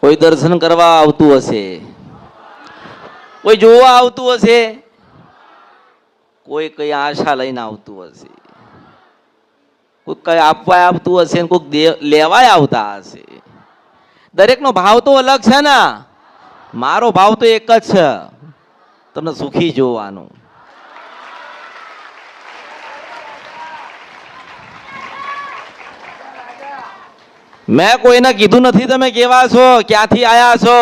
કોઈ દર્શન કરવા આવતું હશે, કોઈ જોવા આવતું હશે, કોઈ કઈ આશા લઈને આવતું હશે, કોઈ કઈ આપવા આવતું હશે, કોઈ લેવાય આવતા હશે. દરેકનો ભાવ તો અલગ છે ને. મારો ભાવ તો એક જ છે, તમને સુખી જોવાનું. મેં કોઈને કીધું નથી તમે કેવા છો, ક્યાંથી આયા છો.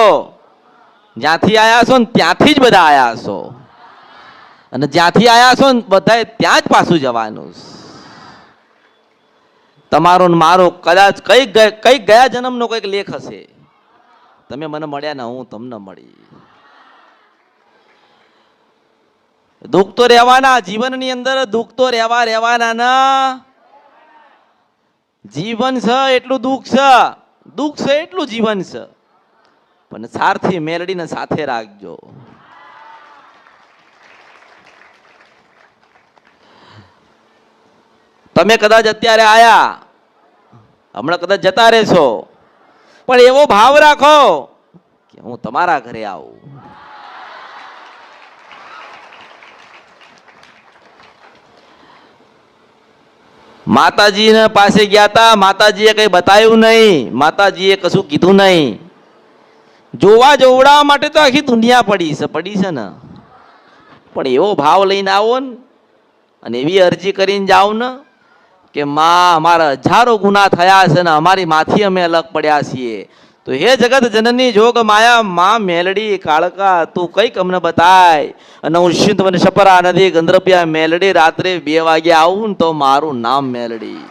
જ્યાંથી આયા છો ને ત્યાંથી જ બધા આયા છો, અને જ્યાંથી આયા છો ને બધા ત્યાં જ પાછું જવાનું. તમારો ને મારો કદાચ કઈ ગયા જન્મનો કઈક લેખ હશે. તમે મને મળ્યા ને હું તમને મળી. દુઃખ તો રહેવાના, જીવનની અંદર દુઃખ તો રહેવાના ના. જીવન છે એટલું દુઃખ છે, દુઃખ છે એટલું જીવન છે, પણ સારથી મેલડીને સાથે રાખજો. તમે કદાચ અત્યારે આયા, હમણાં કદાચ જતા રહેશો, પણ એવો ભાવ રાખો કે હું તમારા ઘરે આવું. માતાજી પાસે ગયા તા, માતાજીએ કઈ બતાવ્યું નહીં, માતાજીએ કશું કીધું નહીં. જોવા જોવડાવવા માટે તો આખી દુનિયા પડી છે ને, પણ એવો ભાવ લઈને આવો ને, અને એવી અરજી કરીને જાઓ ને કે માં અમારા હજારો ગુના થયા છે ને અમારી માથી અમે અલગ પડ્યા છીએ, તો હે જગત જનની જોગ માયા માં મેલડી કાળકા તું કઈક અમને બતાય. અને હું સિંધ મને સપરા નદી ગંદ્રપિયા મેલડી રાત્રે 2 વાગે આવું ને તો મારું નામ મેલડી.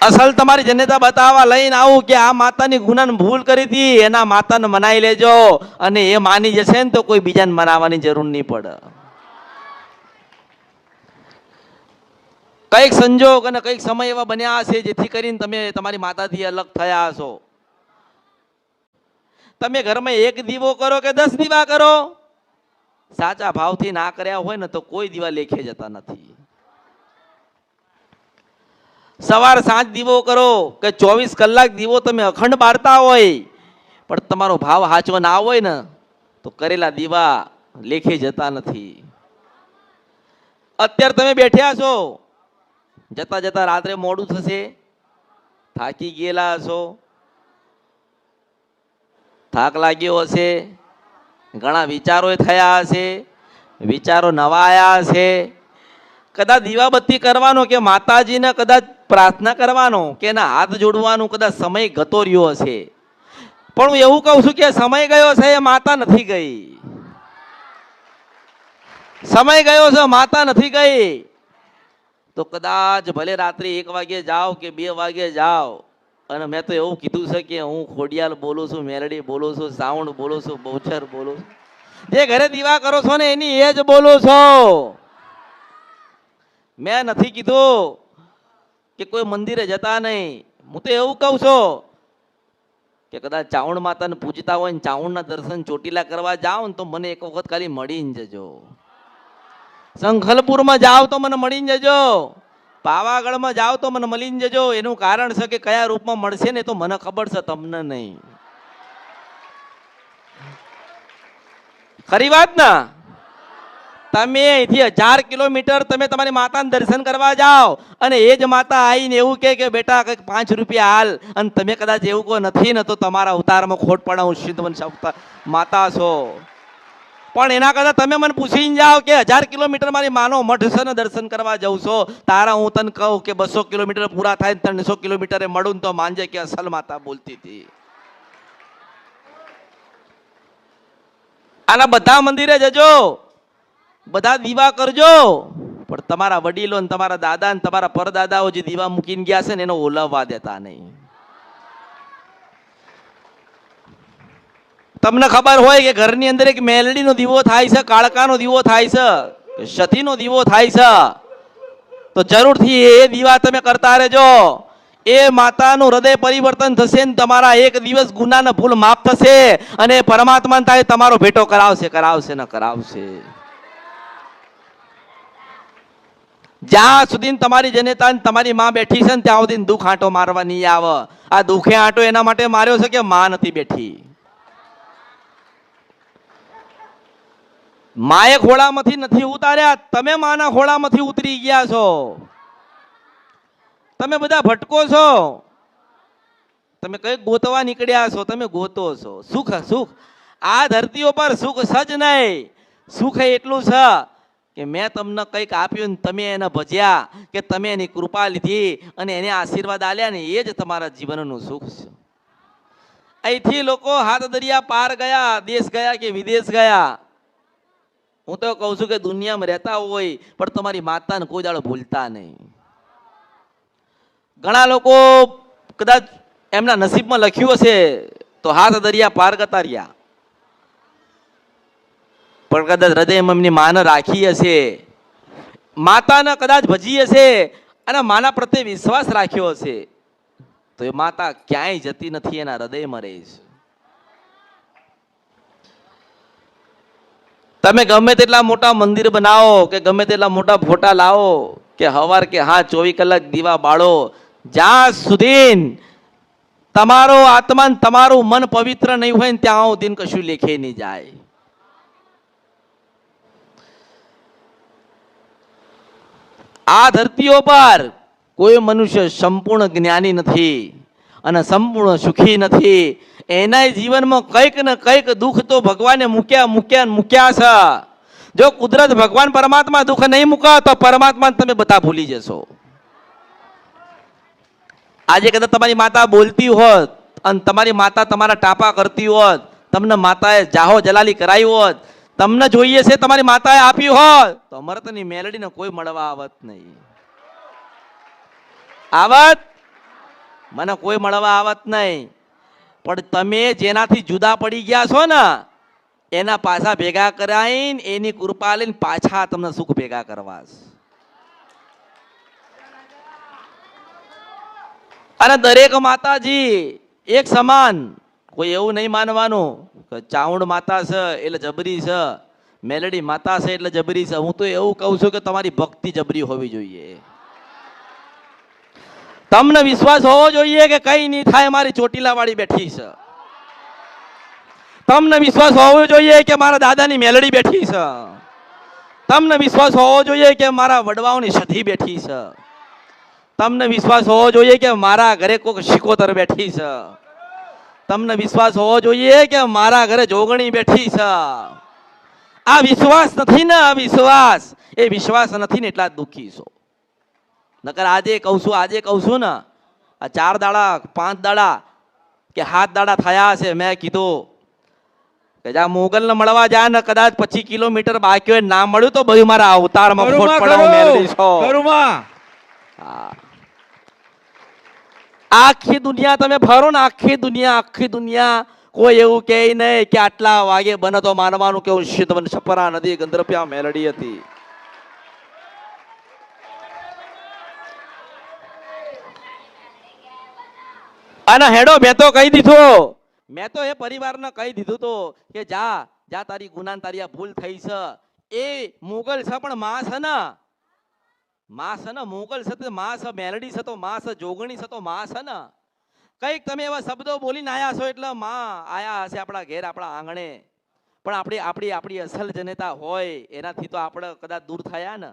અસલ તમારી જનતા બતાવવા લઈને આવું કે આ માતાની ગુનાની ભૂલ કરી હતી, એના માતાને મનાઈ લેજો, અને એ માની જશે ને તો કોઈ બીજાને મનાવવાની જરૂર નહીં પડે. કઈક સંજોગ અને કઈક સમય એવા બન્યા હશે જેથી કરીને તમે તમારી માતાથી અલગ થયા હશો. તમે ઘરમાં 1 દીવો કરો કે 10 દીવા કરો, સાચા ભાવથી ના કર્યા હોય ને તો કોઈ દીવા લેખે જતા નથી. સવાર સાંજ દીવો કરો કે 24 કલાક દીવો તમે અખંડ બાળતા હોય, પણ તમારો ભાવ સાચો ના હોય ને તો કરેલા દીવા લેખે જતા નથી. અત્યારે તમે બેઠ્યા છો, જતા જતા રાત્રે મોડું થશે, થાકી ગયેલા હશો, થાક લાગ્યો હશે, ઘણા વિચારો થયા હશે, વિચારો નવા આવ્યા હશે. કદાચ દીવાબત્તી કરવાનો કે માતાજીને કદાચ પ્રાર્થના કરવાનો કે એના હાથ જોડવાનું કદાચ સમય ગતો રહ્યો હશે, પણ હું એવું કહું છું કે સમય ગયો છે એ માતા નથી ગઈ. સમય ગયો છે, માતા નથી ગઈ. તો કદાચ ભલે રાત્રે 1 વાગે જાઓ કે 2 વાગે જાઓ, અને મેં તો એવું કીધું છે કે હું ખોડિયાલ બોલું છું, મેલડી બોલું છું, સાઉન્ડ બોલું છું, બહુચર બોલું છું. જે ઘરે દીવા કરો છો ને એની એ જ બોલું છો. મેં નથી કીધું કે કોઈ મંદિરે જતા નહીં. હું તો એવું કહું છું કે કદાચ ચાઉંડ માતાને પૂજતા હોય ને ચાઉંડના દર્શન ચોટીલા કરવા જાઓ ને તો મને એક વખત ખાલી મળીને જજો. સંખલપુરમાં જાઓ તો મને મળીને જજો, પાવાગઢમાં જાઓ તો મને મળીને જજો. એનું કારણ છે કે કયા રૂપમાં મળશે ને તો મને ખબર છે, તમને નહીં. ખરી વાત ને? તમે અહીંથી 1000 કિલોમીટર તમે તમારી માતાને દર્શન કરવા જાઓ, અને એ જ માતા આવીને એવું કે બેટા કંઈક 5 રૂપિયા હાલ, અને તમે કદાચ એવું કોઈ નથી ને તો તમારા અવતારમાં ખોટ પડે. હું સિદ્ધ માતા છો, પણ એના કરતા તમે મને પૂછીને જાઓ કે 1000 કિલોમીટર મારી માનો મઠ છે ને દર્શન કરવા જઉં છો, તારા હું તને કહું કે 200 કિલોમીટર પૂરા થાય 300 કિલોમીટરે મળું તો માનજે કે અસલ માતા બોલતી હતી. આના બધા મંદિરે જજો, બધા દીવા કરજો, પણ તમારા વડીલો ને તમારા દાદા ને તમારા પરદાદાઓ જે દીવા મૂકીને ગયા છે ને એનો ઓલવવા દેતા નહીં. તમને ખબર હોય કે ઘરની અંદર એક મેલડીનો દીવો થાય છે, કાળકાનો દીવો થાય છે, સતીનો દીવો થાય છે, તો જરૂરથી એ દીવા તમે કરતા રહેજો. એ માતાનું હૃદય પરિવર્તન થશે ને તમારા 1 દિવસ ગુનાના ભૂલ માફ થશે, અને પરમાત્મા થાય તમારો ભેટો કરાવશે ને કરાવશે. જ્યાં સુધી તમારી જનેતા તમારી માં બેઠી છે ને ત્યાં સુધી દુઃખ આંટો મારવા નહીં આવે. આ દુઃખે આંટો એના માટે માર્યો છે કે માં નથી બેઠી. માએ ખોળામાંથી નથી ઉતાર્યા, તમે માના ખોળામાંથી ઉતરી ગયા છો. તમે બધા ભટકો છો, તમે કઈ ગોતવા નીકળ્યા છો, તમે ગોતો છો સુખ. સુખ આ ધરતીઓ પર સુખ સજ નહીં. સુખ એટલું છે કે મેં તમને કંઈક આપ્યું ને તમે એને ભજ્યા, કે તમે એની કૃપા લીધી અને એને આશીર્વાદ આલ્યા ને એ જ તમારા જીવનનું સુખ છે. અહીંથી લોકો હાથ દરિયા પાર ગયા, દેશ ગયા કે વિદેશ ગયા. હું તો કહું છું કે દુનિયામાં રહેતા હોય પણ તમારી માતાને કોઈ દાડો ભૂલતા નહીં. ઘણા લોકો કદાચ એમના નસીબમાં લખ્યું હશે તો હાથ દરિયા પાર કરતા રહ્યા, પણ કદાચ હૃદયમાં એમની માને રાખી હશે, માતાને કદાચ ભજી હશે અને માના પ્રત્યે વિશ્વાસ રાખ્યો હશે તો એ માતા ક્યાંય જતી નથી, એના હૃદયમાં રહે છે. તમે ગમે તેટલા મોટા મંદિર બનાવો કે ગમે તેટલા મોટા ફોટા લાવો કે હવાર કે હા 24 કલાક દીવા બાળો, જ્યાં સુધી તમારો આત્મા તમારું મન પવિત્ર નહીં હોય ને ત્યાં સુધી કશું લેખે નહીં જાય. આ ધરતીઓ પર કોઈ મનુષ્ય સંપૂર્ણ જ્ઞાની નથી અને સંપૂર્ણ સુખી નથી. એના જીવનમાં કંઈક ને કંઈક દુઃખ તો ભગવાને મૂક્યા છે. જો કુદરત ભગવાન પરમાત્મા દુઃખ નહીં મૂકે તો પરમાત્મા તમે બધા ભૂલી જશો. આજે કદાચ તમારી માતા બોલતી હોત અને તમારી માતા તમારા ટાપા કરતી હોત, તમને માતાએ જાહો જલાલી કરાવી હોત, તમને જોઈએ છે તમારી માતાએ આપ્યું હોત તો અમૃતની મેલડીને કોઈ મળવા આવત નહીં. આવત મને કોઈ મળવા આવત નહીં. પણ તમે જેનાથી જુદા પડી ગયા છો ને એના પાછા ભેગા કરાઈને એની કૃપા લઈને પાછા તમને સુખ ભેગા કરવા. અને દરેક માતાજી એક સમાન, કોઈ એવું નહીં માનવાનું કે ચાઉંડ માતા છે એટલે જબરી છે, મેલડી માતા છે એટલે જબરી છે. હું તો એવું કહું છું કે તમારી ભક્તિ જબરી હોવી જોઈએ. તમને વિશ્વાસ હોવો જોઈએ કે કઈ નહીં થાય, મારી ચોટીલા વાળી બેઠી છે. તમને વિશ્વાસ હોવો જોઈએ કે મારા દાદાની મેલડી બેઠી છે. તમને વિશ્વાસ હોવો જોઈએ કે મારા વડવાઓની સધી બેઠી છે. તમને વિશ્વાસ હોવો જોઈએ કે મારા ઘરે કોઈક શિકોતર બેઠી છે. તમને વિશ્વાસ હોવો જોઈએ કે મારા ઘરે જોગણી બેઠી છે. આ વિશ્વાસ નથી ને, આ વિશ્વાસ એ વિશ્વાસ નથી ને એટલા દુઃખી છો. નકર આજે કહું છું ને, આ 4 દાડા 5 દાડા કે 7 દાડા થયા છે, મેં કીધું કે જા મોગલ ને મળવા જા ને કદાચ 25 કિલોમીટર બાકી હોય ના મળ્યું તો બધું મારા અવતારમાં ફોટ પડાવ મેળવી છો. આખી દુનિયા તમે ફરો ને, આખી દુનિયા કોઈ એવું કહે નહીં કે આટલા વાગે બને તો માનવાનું કે શીતવન છપરા નદી ગંધર્પ્યા મેલડી હતી. અને હેડો મેં તો કહી દીધું, મેં તો એ પરિવારને કહી દીધું તો કે જા તારી ગુનાન તારી આ ભૂલ થઈ છે. એ મોગલ છે પણ માં છે ને, મોગલ છે તો માં છે, મેલડી છે તો માં છે, જોગણી છે તો માં છે ને. કઈક તમે એવા શબ્દો બોલીને આયા છો એટલે માં આયા હશે આપણા ઘેર, આપણા આંગણે. પણ આપણી અસલ જનતા હોય એનાથી તો આપણે કદાચ દૂર થયા ને,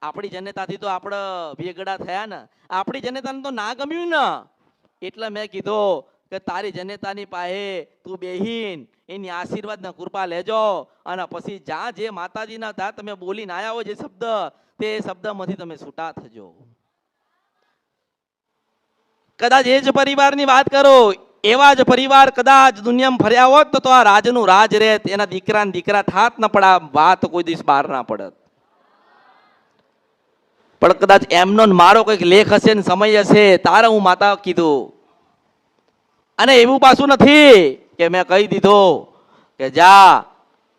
આપણી જનતાથી તો આપણે વેગડા થયા ને, આપણી જનતાને તો ના ગમ્યું ને. એટલે મેં કીધું કે તારી જનતાની પાસે તું બેહીન એની આશીર્વાદ ને કૃપા લેજો અને પછી જ્યાં જે માતાજીના ત્યાં તમે બોલીને આયા હોય જે શબ્દ, તે શબ્દમાંથી તમે છૂટા થજો. કદાચ એ જ પરિવારની વાત કરો, એવા જ પરિવાર કદાચ દુનિયામાં ફર્યા હોત તો આ રાજનું રાજ રહેત, એના દીકરા થાત ન પડા, વાત કોઈ દિવસ બહાર ના પડત. પણ કદાચ એમનો મારો કઈક લેખ હશે ને સમય હશે તારે હું માતા કીધું. અને એવું પાછું નથી કે મેં કહી દીધું કે જા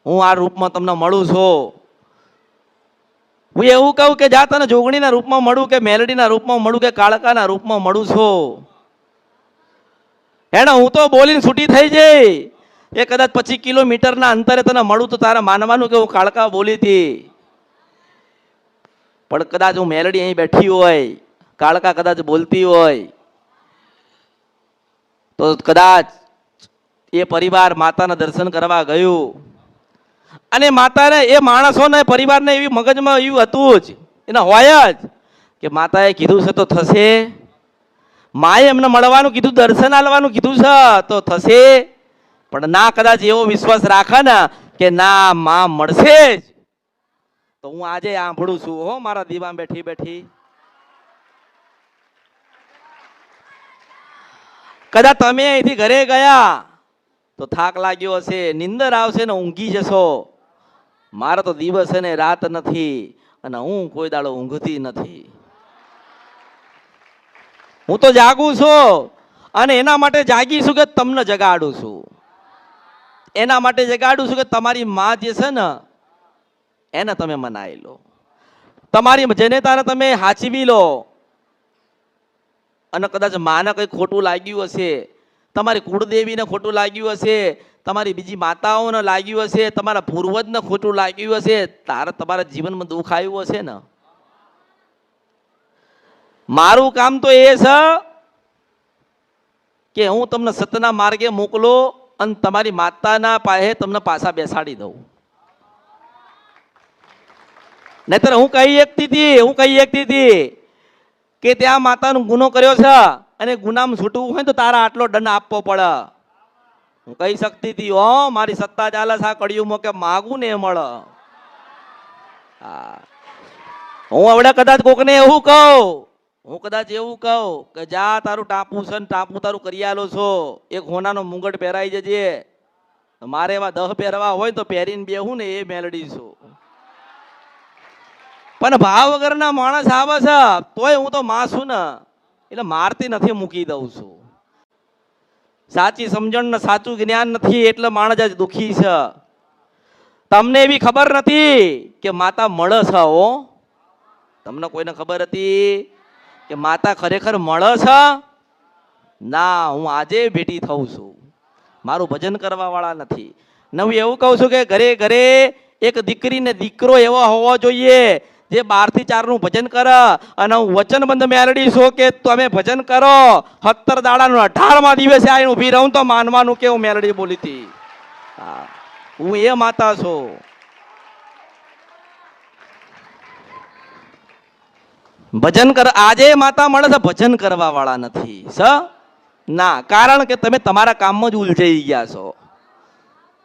હું આ રૂપમાં તમને મળું છું. હું એવું કહું કે જા તને જોગણીના રૂપમાં મળું કે મેલડીના રૂપમાં મળું કે કાળકાના રૂપમાં મળું છું. હેને હું તો બોલીને છૂટી થઈ જઈ. એ કદાચ 25 કિલોમીટરના અંતરે તને મળું તો તારે માનવાનું કે હું કાળકા બોલી હતી. પણ કદાચ હું મેલડી અહીં બેઠી હોય, કાળકા કદાચ બોલતી હોય, તો કદાચ એ પરિવાર માતાના દર્શન કરવા ગયું અને માતાને એ માણસોને પરિવારને એવી મગજમાં એવું હતું જ, એના હોય જ કે માતાએ કીધું છે તો થશે, માએ એમને મળવાનું કીધું, દર્શન આલવાનું કીધું છે તો થશે. પણ ના કદાચ એવો વિશ્વાસ રાખે ને કે ના માં મળશે જ, તો હું આજે આંભળું છું હો મારા દીવામાં બેઠી બેઠી. કદાચ તમે અહીંથી ઘરે ગયા તો થાક લાગ્યો હશે, નિંદર આવશે ને ઊંઘી જશો. મારો તો દિવસ ને રાત નથી અને હું કોઈ દાડો ઊંઘતી નથી. હું તો જાગું છું અને એના માટે જાગીશું કે તમને જગાડું છું. એના માટે જગાડું છું કે તમારી માં જે છે ને એને તમે મનાઈ લો, તમારી જનેતાને તમે હાચવી લો. અને કદાચ માને કંઈ ખોટું લાગ્યું હશે, તમારી કુળદેવીને ખોટું લાગ્યું હશે, તમારી બીજી માતાઓને લાગ્યું હશે, તમારા પૂર્વજને ખોટું લાગ્યું હશે, તારે તમારા જીવનમાં દુઃખ આવ્યું હશે ને. મારું કામ તો એ છે કે હું તમને સતના માર્ગે મોકલો અને તમારી માતાના પાસે તમને પાછા બેસાડી દઉં. નહીતર હું કહી એકતી હતી કે ત્યાં માતાનો ગુનો કર્યો છે અને ગુનામાં છૂટવું હોય તો તારા આટલો દંડ આપવો પડે. હું કહી શકતી હતી, હો મારી સત્તા ચાલે છે આ કળિયુગમાં કે માગું ને એ મળે. હું હવે કદાચ કોકને એવું કહું કે જા તારું ટાપુ છે ને ટાપુ તારું કરી આલો છો, એક હોનાનો મુંગટ પહેરાઈ જજે. મારે એવા 10 પહેરવા હોય તો પહેરીને બેહું ને એ મેલડી છું. પણ ભાવ વગરના માણસ આવે છે તોય હું તો માં છું ને એટલે મારતી નથી, મૂકી દઉં છું. સાચી સમજણ ને સાચું જ્ઞાન નથી એટલે માણસ જ દુખી છે. તમને એવી ખબર નથી કે માતા મળે છે. હો, તમને કોઈને ખબર હતી કે માતા ખરેખર મળે છે? ના, હું આજે ભેટી થઉં છું. મારું ભજન કરવા વાળા નથી. ને હું એવું કહું છું કે ઘરે ઘરે એક દીકરી ને દીકરો એવો હોવો જોઈએ જે 12 થી 4 નું ભજન કરે. અને હું વચનબંધ મેલડી છું કે તમે ભજન કરો, 17 દાડાનું 18મા દિવસે આવીને ઊભી રહું તો માનવાનું કે હું મેલડી બોલી હતી. હું એ માતા છું. ભજન કર આજે માતા મળે છે, ભજન કરવા વાળા નથી ના. કારણ કે તમે તમારા કામમાં જ ઉલઝાઈ ગયા છો.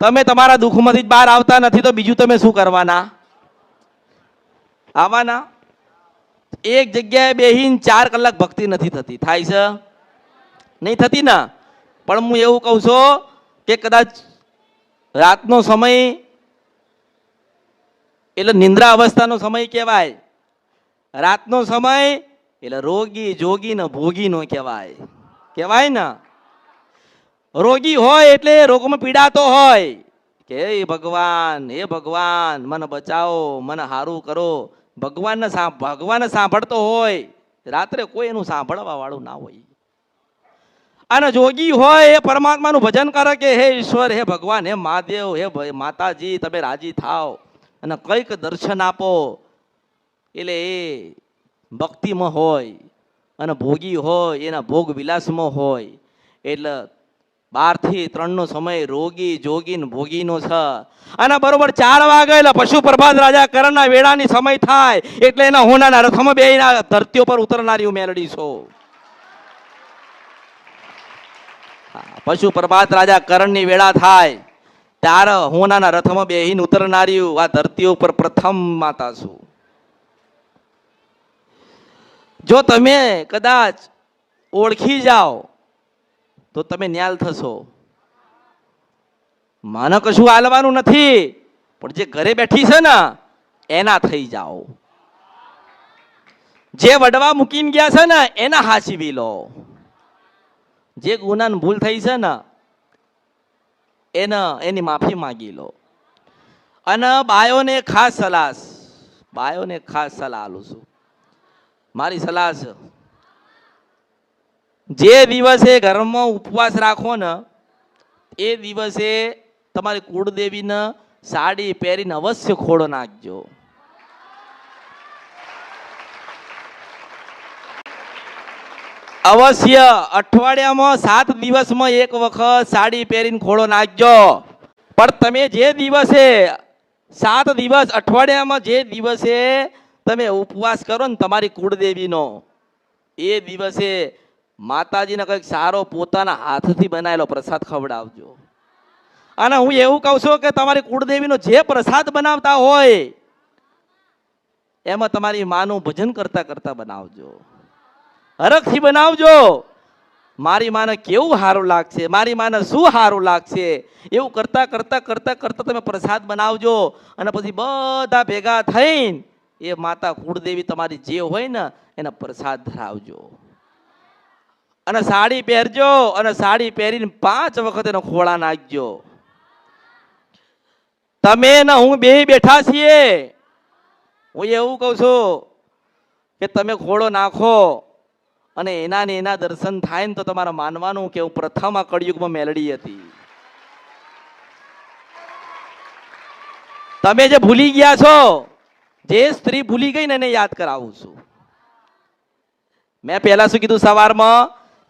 તમે તમારા દુઃખમાંથી બહાર આવતા નથી તો બીજું તમે શું કરવાના? આવવાના. એક જગ્યાએ બેહીને 4 કલાક ભક્તિ નથી થતી. થાય છે? નહીં થતી ને. પણ હું એવું કહું છું કે કદાચ રાતનો સમય એટલે નિંદ્રા અવસ્થાનો સમય કહેવાય. રાતનો સમય એટલે રોગી જોગી ને ભોગી નો કહેવાય ને. રોગી હોય એટલે રોગમાં પીડાતો હોય કે હે ભગવાન મને બચાવો, મને સારું કરો. ભગવાનને સાંભળતો હોય. રાત્રે કોઈ એનું સાંભળવા વાળું ના હોય. અને જોગી હોય એ પરમાત્માનું ભજન કરે કે હે ઈશ્વર, હે ભગવાન, હે મહાદેવ, હે માતાજી, તમે રાજી થાવ અને કંઈક દર્શન આપો. એટલે એ ભક્તિમાં હોય અને ભોગી હોય એના ભોગ વિલાસમાં હોય. એટલે 12 થી 3 નો સમય રોગી જોગી ને ભોગીનો છે. અને બરોબર 4 વાગે એટલે પશુ પ્રભાત રાજા કરણના વેળાની સમય થાય એટલે એના હોનાના રથમાં બેહીને ધરતીઓ પર ઉતરનારી મેલડી છો. પશુ પ્રભાત રાજા કરણની વેળા થાય ત્યારે હોનાના રથમાં બેહીને ઉતરનારી આ ધરતીઓ પર પ્રથમ માતા છું. જો તમે કદાચ ઓળખી જાઓ તો તમે ન્યાલ થશો. મને કશું હાલવાનું નથી, પણ જે ઘરે બેઠી છે ને એના થઈ જાઓ. જે વડવા મૂકીને ગયા છે ને એના હાચવી લો. જે ગુનાની ભૂલ થઈ છે ને એની માફી માંગી લો. અને બાયોને ખાસ સલાહ આલું છું. મારી સલાહ છે, જે દિવસે ઘરમાં ઉપવાસ રાખો ને એ દિવસે તમારી કુળદેવીને સાડી પહેરીને અવશ્ય ખોળો નાખજો. અવશ્ય અઠવાડિયામાં 7 દિવસમાં એક વખત સાડી પહેરીને ખોળો નાખજો. પણ તમે જે દિવસે 7 દિવસ અઠવાડિયામાં જે દિવસે તમે ઉપવાસ કરો ને તમારી કુળદેવીનો, એ દિવસે માતાજીને કંઈક સારો પોતાના હાથથી બનાવેલો પ્રસાદ ખવડાવજો. અને હું એવું કહું છું કે તમારી કુળદેવીનો જે પ્રસાદ બનાવતા હોય એમાં તમારી માનું ભજન કરતા કરતા બનાવજો, હરખથી બનાવજો. મારી માને કેવું સારું લાગશે, મારી માને શું સારું લાગશે, એવું કરતા કરતા કરતા કરતા તમે પ્રસાદ બનાવજો. અને પછી બધા ભેગા થઈને એ માતા કુળદેવી તમારી જે હોય ને એના પ્રસાદ ધરાવજો. અને સાડી પહેરજો, અને સાડી પહેરીને 5 વખત એનો ખોળા નાખજો. તમે ને હું બે બેઠા છીએ, હું એવું કહું છું કે તમે ખોળો નાખો અને એના ને એના દર્શન થાય ને તો તમારે માનવાનું કે હું પ્રથમ આ કળિયુગમાં મેલડી હતી. તમે જે ભૂલી ગયા છો, જે સ્ત્રી ભૂલી ગઈ ને એને યાદ કરાવું છું. મેં પહેલા શું કીધું સવારમાં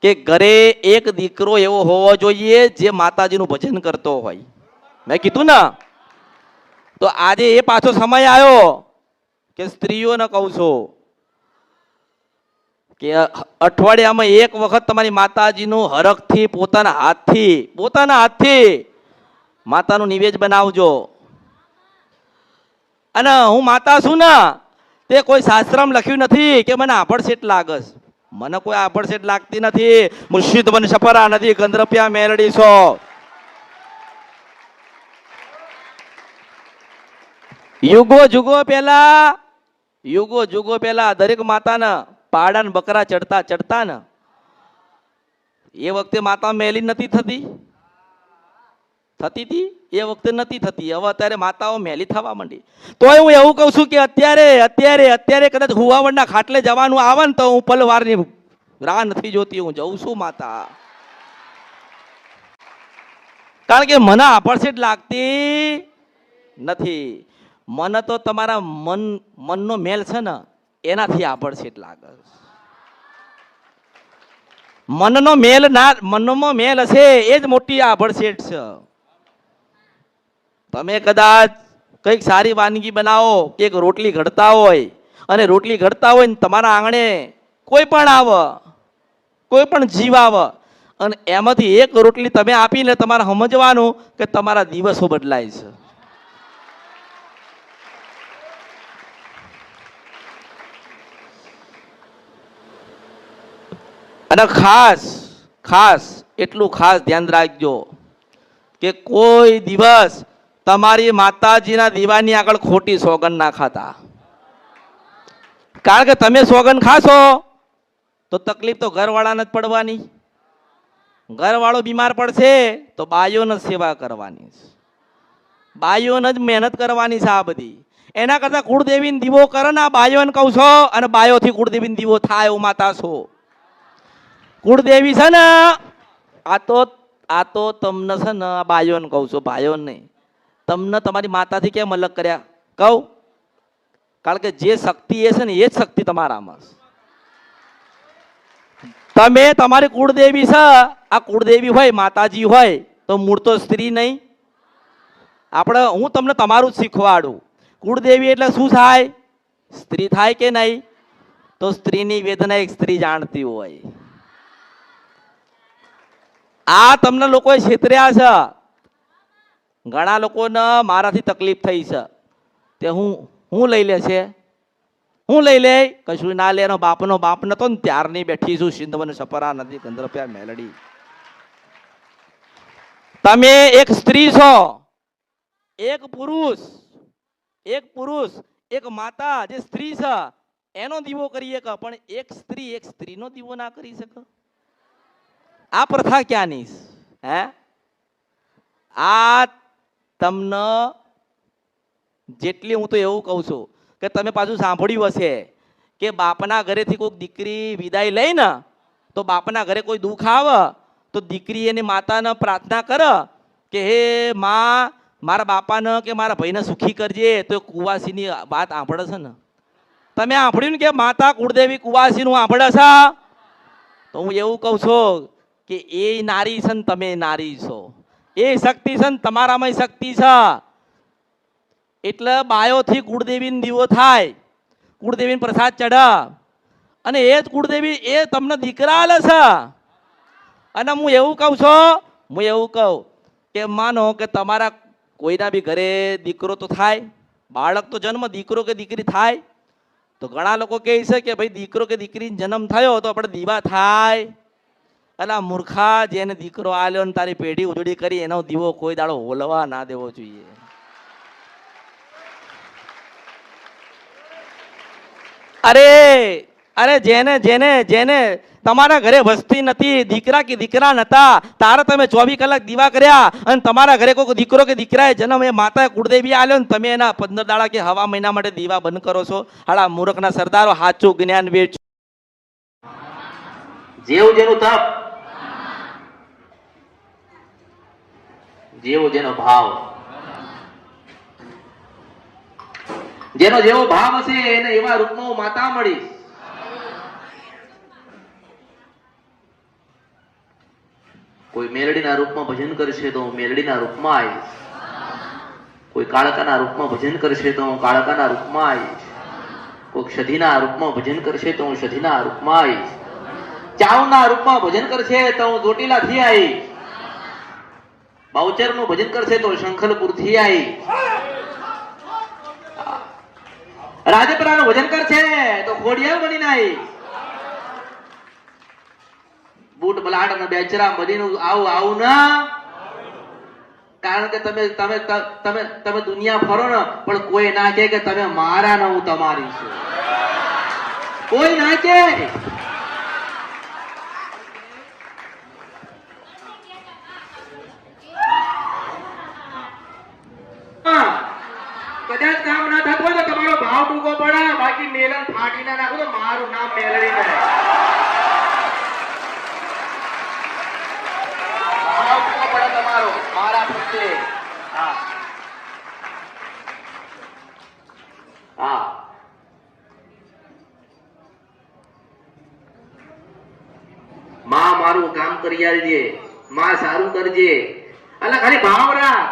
કે ઘરે એક દીકરો એવો હોવો જોઈએ જે માતાજીનું ભજન કરતો હોય. મેં કીધું ને, તો આજે એ પાછો સમય આવ્યો કે સ્ત્રીઓને કહું છું કે અઠવાડિયામાં એક વખત તમારી માતાજીનું હરખથી પોતાના હાથથી માતાનું નિવેદ બનાવજો. અને હું માતા છું ને, તે કોઈ શાસ્ત્રમાં લખ્યું નથી કે મને આભડસેટ લાગસ. મને કોઈ આભડસેટ લાગતી નથી. મુર્શિદ બન સપરા નથી, ગંદ્રપ્યા મેલડી છો. યુગો જુગો પહેલા દરેક માતાના પાડા ને બકરા ચડતા ને એ વખતે માતા મેલી નથી થતી હતી, એ વખતે નથી થતી. હવે અત્યારે માતાઓ મેલી થવા માંડી. તોય હું એવું કહું છું કે અત્યારે કદાચ હુવાવડના ખાટલે જવાનું આવે ને તો હું પલવારની રાહ નથી જોતી, હું જઉં છું માતા. કારણ કે મને આભડસેટ લાગતી નથી. મને તો તમારા મનનો મેલ છે ને એનાથી આભડસેટ લાગે. મનમાં મેલ હશે એ જ મોટી આભડસેટ છે. તમે કદાચ કંઈક સારી વાનગી બનાવો કે એક રોટલી ઘડતા હોય, અને રોટલી ઘડતા હોય ને તમારા આંગણે કોઈ પણ જીવ આવે અને એમાંથી એક રોટલી તમે આપીને તમારે સમજવાનું કે તમારા દિવસો બદલાય છે. અને ખાસ એટલું ખાસ ધ્યાન રાખજો કે કોઈ દિવસ તમારી માતાજીના દીવાની આગળ ખોટી સોગંદ ના ખાતા. કારણ કે તમે સોગંદ ખાશો તો તકલીફ તો ઘરવાળાને જ પડવાની. ઘરવાળો બીમાર પડશે તો બાઈઓને સેવા કરવાની છે, બાઈઓને જ મહેનત કરવાની છે આ બધી. એના કરતા કુળદેવીને દીવો કરે ને આ બાઈઓને કહું છો, અને બાઈઓથી કુળદેવીને દીવો થાય એવું માતા છો. કુળદેવી છે ને આ તો તમને છે ને આ બાઈઓને કહું છું, ભાઈઓને નહીં. તમને તમારી માતાથી કેમ અલગ કર્યા કહું? કારણ કે જે શક્તિ એ છે ને એ જ શક્તિ તમારામાં છે. તમે તમારી કુળદેવી છે, આ કુળદેવી હોય માતાજી હોય તો મૂળ તો સ્ત્રી નહીં. હું તમને તમારું જ શીખવાડું. કુળદેવી એટલે શું થાય? સ્ત્રી થાય કે નહીં? તો સ્ત્રીની વેદના એક સ્ત્રી જાણતી હોય. આ તમને લોકોએ છેતર્યા છે. ઘણા લોકોને મારાથી તકલીફ થઈ છે તે હું લઈ લે છે, હું લઈ લે કશું ના લે. એનો બાપ નતો ને ત્યારની બેઠી છું. સિંધવન સપરા નથી, ગંદ્રપ્યા મેલડી. તમે એક સ્ત્રી છો, એક પુરુષ એક માતા જે સ્ત્રી છે એનો દીવો કરી શકે, પણ એક સ્ત્રીનો દીવો ના કરી શકે. આ પ્રથા ક્યાંની હે? આ તમને જેટલી હું તો એવું કહું છું કે તમે પાછું સાંભળ્યું હશે કે બાપના ઘરેથી કોઈક દીકરી વિદાય લઈ ને તો બાપના ઘરે કોઈ દુઃખ આવે તો દીકરી એની માતાને પ્રાર્થના કરે કે હે માં, મારા બાપાને કે મારા ભાઈને સુખી કરજે. તો કુવાસીની વાત સાંભળે છે ને? તમે સાંભળ્યું ને કે માતા કુળદેવી કુવાસીનું સાંભળે છે? તો હું એવું કહું છું કે એ નારી છે ને તમે નારી છો, એ શક્તિ છે ને તમારામાં શક્તિ છે. એટલે બાયોથી કુળદેવીને દીવો થાય, કુળદેવીને પ્રસાદ ચઢે, અને એ જ કુળદેવી એ તમને દીકરા આલે છે. અને હું એવું કહું છું, હું એવું કહું કે માનો કે તમારા કોઈના બી ઘરે દીકરો તો થાય, બાળક તો જન્મ દીકરો કે દીકરી થાય, તો ઘણા લોકો કહે છે કે ભાઈ દીકરો કે દીકરી જન્મ થયો તો આપણે દીવા થાય. અલા મૂર્ખા, જેને દીકરો આલ્યો ને તારી પેઢી ઉજળી કરી, એનો દીવો કોઈ દાડો હોલવા ના દેવો જોઈએ. અરે અરે જેને જેને જેને તમારા ઘરે વસ્તી નથી, દીકરા કે દીકરા નતા, તારે તમે 24 કલાક દીવા કર્યા, અને તમારા ઘરે કોઈ દીકરો કે દીકરાએ જન્મ એ માતા કુળદેવી આલ્યો ને તમે એના 15 દાડા કે હવા મહિના માટે દીવા બંધ કરો છો. હાડા મૂર્ખના સરદારો, સાચું જ્ઞાન વેચ. જેવું જેનું તપ, જેવો જેનો ભાવ, જેનો જેવો ભાવ હશે એને એવા રૂપમાં માતા મળીશ. કોઈ મેલડીના રૂપમાં ભજન કરશે તો હું મેલડીના રૂપમાં આવીશ, કોઈ કાળકાના રૂપમાં ભજન કરશે તો હું કાળકાના રૂપમાં આવીશ, કોઈ ક્ષધિના રૂપમાં ભજન કરશે તો હું ક્ષધિના રૂપમાં આવીશ, ચાવના રૂપમાં ભજન કરશે તો હું ચોટીલાથી આવીશ, બાઉચરનું ભજન કરશે તો શંખલપુરથી આવીશ, રાજપરાનું ભજન કરશે તો ખોડિયાર બનીને આવીશ, બૂટ બલાટ અને બેચરા બનીને આવું ના. કારણ કે તમે તમે તમે તમે દુનિયા ફરો ને પણ કોઈ ના કહે કે તમે મારા ને હું તમારી છું, કોઈ ના કહે. કદાચ કામ ના થતું હોય તો તમારો ભાવ ટૂંકો પડે, બાકી મેલન ફાટી ના નાખો તો મારું નામ મેલડી કરે. ભાવ ટૂંકો પડે તમારો મારા પ્રત્યે. હા હા, માં મારું કામ કરી આલજે, માં સારું કરજે, એટલે ખાલી ભાવ રાખ.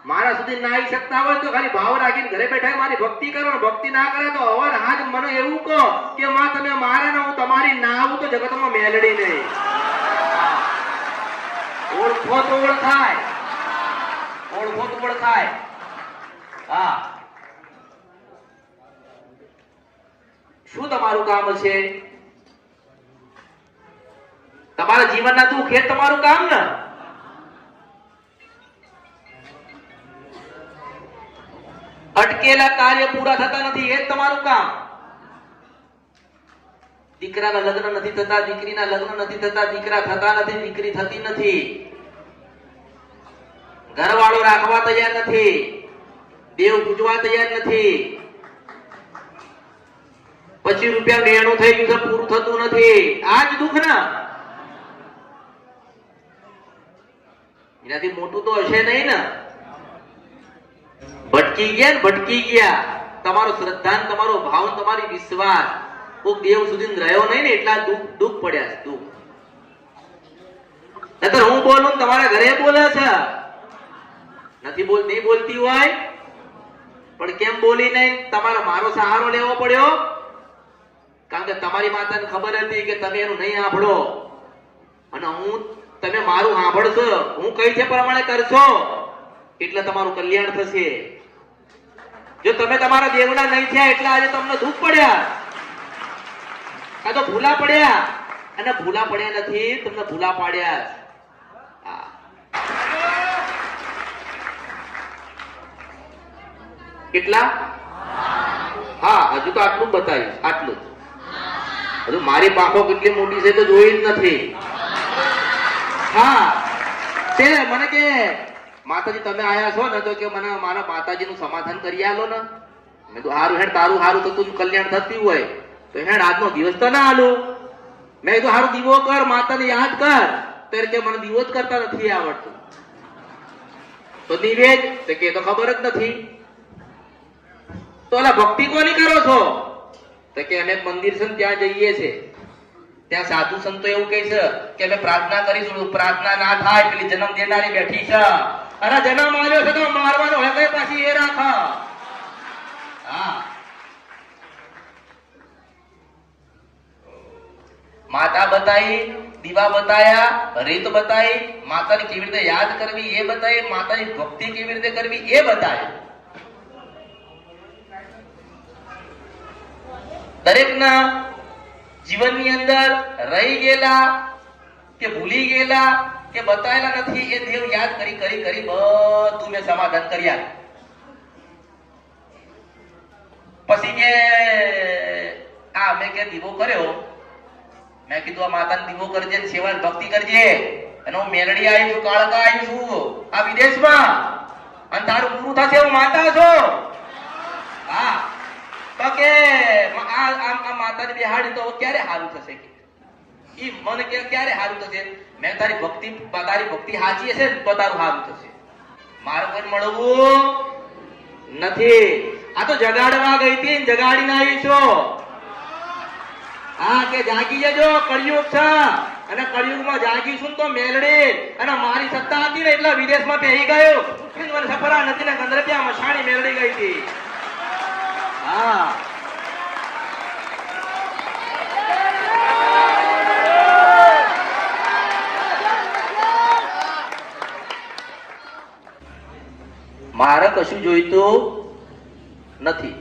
મારા સુધી ના આવી શકતા હોય તો ખાલી ભાવ રાખીને ઘરે બેઠા મારી ભક્તિ કરો, ભક્તિ ના કરે તો અવર હાજ મને એવું કહો કે માં તમે મારા ને હું તમારી ના આવું તો જગતમાં મેલડી નહીં. ઓળખો તો ઓળખાય, ઓળખો તો ઓળખાય. હા, શું તમારું કામ હશે? તમારા જીવનના દુઃખ એ તમારું કામ ને. અટકેલા કાર્ય પૂરા થતા નથી એ જ તમારું કામ. દીકરાના લગ્ન નથી થતા, દીકરીના લગ્ન નથી થતા, દીકરા થતા નથી, દીકરી થતી નથી, ઘરવાળો રાખવા તૈયાર નથી, દેવ પૂજવા તૈયાર નથી, 25 રૂપિયા લેણું થઈ ગયું છે, પૂરું થતું નથી. આ જ દુઃખ ના. એનાથી મોટું તો હશે નહીં ને. ભટકી ગયા ને ભટકી ગયા. તમારો શ્રદ્ધા, તમારો ભાવ, તમારી વિશ્વાસ કોક દેવ સુધી રહ્યો નહીં ને એટલા દુઃખ પડ્યા છે. દુઃખ નતર હું બોલું તમારા ઘરે બોલે છે, નથી નહીં બોલતી હોય પણ કેમ બોલી નહીં? તમારે મારો સહારો લેવો પડ્યો. કારણ કે તમારી માતાને ખબર હતી કે તમે એનું નહીં સાંભળો, અને તમે મારું સાંભળશો, હું કઈ છે પ્રમાણે કરશો એટલે તમારું કલ્યાણ થશે. જો તમે તમારા દેવના નહીં થયા એટલે આજે તમને દુઃખ પડ્યા, આ તો ભૂલા પડ્યા, અને ભૂલા પડ્યા નથી, તમને ભૂલા પાડ્યા. કેટલા? હા, હજુ તો આટલું બતાવીશ, આટલું જ. હજુ મારી પાંખો કેટલી મોટી છે તો જોઈ જ નથી. હા, તે મને કે માતાજી તમે આયા છો ને તો કે મને મારા માતાજીનું સમાધાન કરી આલો ને. મેં તો હારું હેડ, તારું હારું થતું કલ્યાણ થતું હોય તો હેડ આજનો દિવસ તો ના હાલું. મેં તો હારું દીવો કર, માતાને યાદ કર. ત્યારે કે મને દીવો જ કરતા નથી આવડતું. તો નિવેદ કે તો ખબર જ નથી. તો ઓલા ભક્તિ કોની કરો છો? તો કે અમે મંદિર છે ત્યાં જઈએ છે. ત્યાં સાધુ સંતો એવું કહે છે કે અમે પ્રાર્થના કરીશું, પ્રાર્થના ના થાય પેલી જન્મ દેનારી બેઠી છે અને જન્મ આવ્યો છે તો મારવાનો હોય કઈ પાછી એ રાખ. હા, માતા બતાવી, દીવા બતાયા, રીત બતાવી, માતાને કેવી રીતે યાદ કરવી એ બતાવી, માતાની ભક્તિ કેવી રીતે કરવી એ બતાવી. દરેકના જીવનની અંદર રહી ગયેલા કે ભૂલી ગયેલા કે બતાવેલા નથી એ દેવ યાદ કરી કરી કરી બધું મેં સમાધાન કર્યા. પછી કે આ મેં કે દીવો કર્યો, મેં કીધું આ માતાને દીવો કરજે, સેવા ભક્તિ કરજે, અને હું મેલડી આવી છું, કાળકા આવી છું આ વિદેશમાં, અને તારું પૂરું થશે હું માતા છો. હા, તો કે આ માતાને બેહાડી તો ક્યારે સારું થશે કે ઈ મને કે ક્યારે સારું થશે? મેં તારી ભક્તિ સાચી હશે ને તો તારું સારું થશે. મારે કોઈ મળવું નથી. આ તો જગાડવા ગઈ હતી, જગાડીને આવી છો. હા, કે જાગી જજો, કળિયુગ છે અને કળિયુગમાં જાગીશું તો મેલડી અને મારી સત્તા હતી ને એટલે વિદેશમાં પહેરી ગયો. મને સફરા નથી ને ગંધરપિયા મશાણી મેલડી ગઈ હતી. હા, મારે કશું જોઈતું નથી.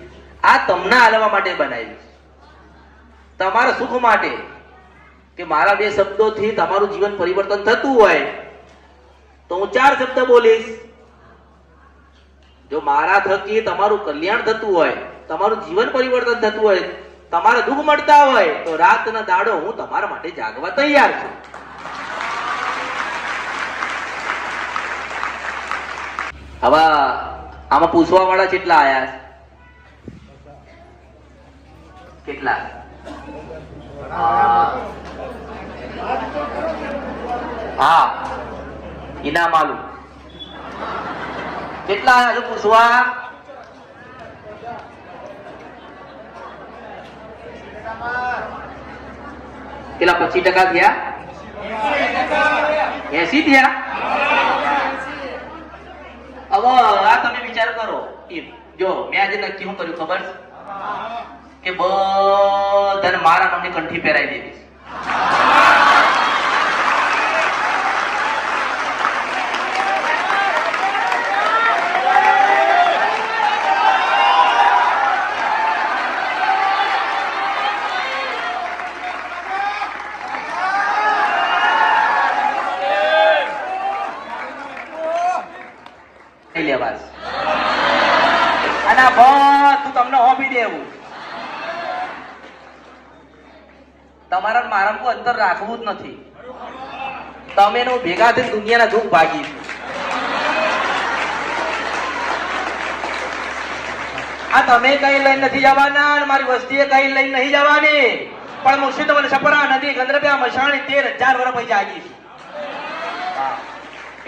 આ તમને હાલવા માટે બનાવ્યું, તમારા સુખ માટે, કે મારા બે શબ્દોથી તમારું જીવન પરિવર્તન થતું હોય તો હું 4 શબ્દ બોલીશ. જો મારા થકી તમારું કલ્યાણ થતું હોય, તમારું જીવન પરિવર્તન થતું હોય, તમારા દુઃખ મળતા હોય તો રાતના દાડો હું તમારા માટે જાગવા તૈયાર છું. હવે આમાં પૂછવા વાળા કેટલા આયા? કેટલા? હા, ઇનામ આલુ. કેટલા આયા છે પૂછવા? કેટલા? 25% થયા? 80 થયા? હવે આ તમે વિચાર કરો. જો મેં આજે નક્કી શું કર્યું ખબર કે બધાને મારા નામની કંઠી પહેરાવી દેવી. અને બધું તમને હોપી દેવું. તમારા મારા કોઈ અંતર રાખવું જ નથી. તમે નો ભેગા થઈને દુનિયાના દુઃખ ભાગી. આ તમે કઈ લઈને નથી જવાના અને મારી વસ્તીએ કઈ લઈને નહીં જવાની, પણ મુર્શિદ સપરા નદી ગંદ્રપ્યા મશાણી 13,000 વર્ષ પછી જાગીશ.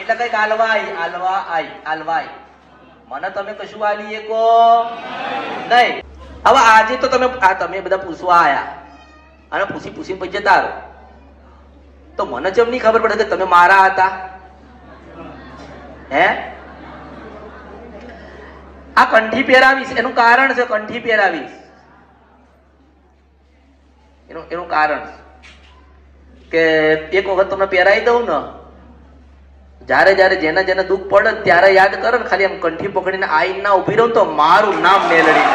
એટલે કઈક આલવાય મને તમે કશું આલી એકો નહીં. હવે આજે તો તમે બધા પૂછવા આયા અને પૂછીને પછી જતા રહો, તો મને જેમ નહીં ખબર પડે કે તમે મારા હતા. હે, આ કંઠી પહેરાવીશ એનું કારણ છે. કંઠી પહેરાવીશ એનું કારણ કે એક વખત તમને પહેરાવી દઉં ને, જયારે જેને દુઃખ પડે ત્યારે યાદ કરે ને, ખાલી આમ કંઠી પકડીને આઈ ના ઉભી રહું તો મારું નામ મેલડી.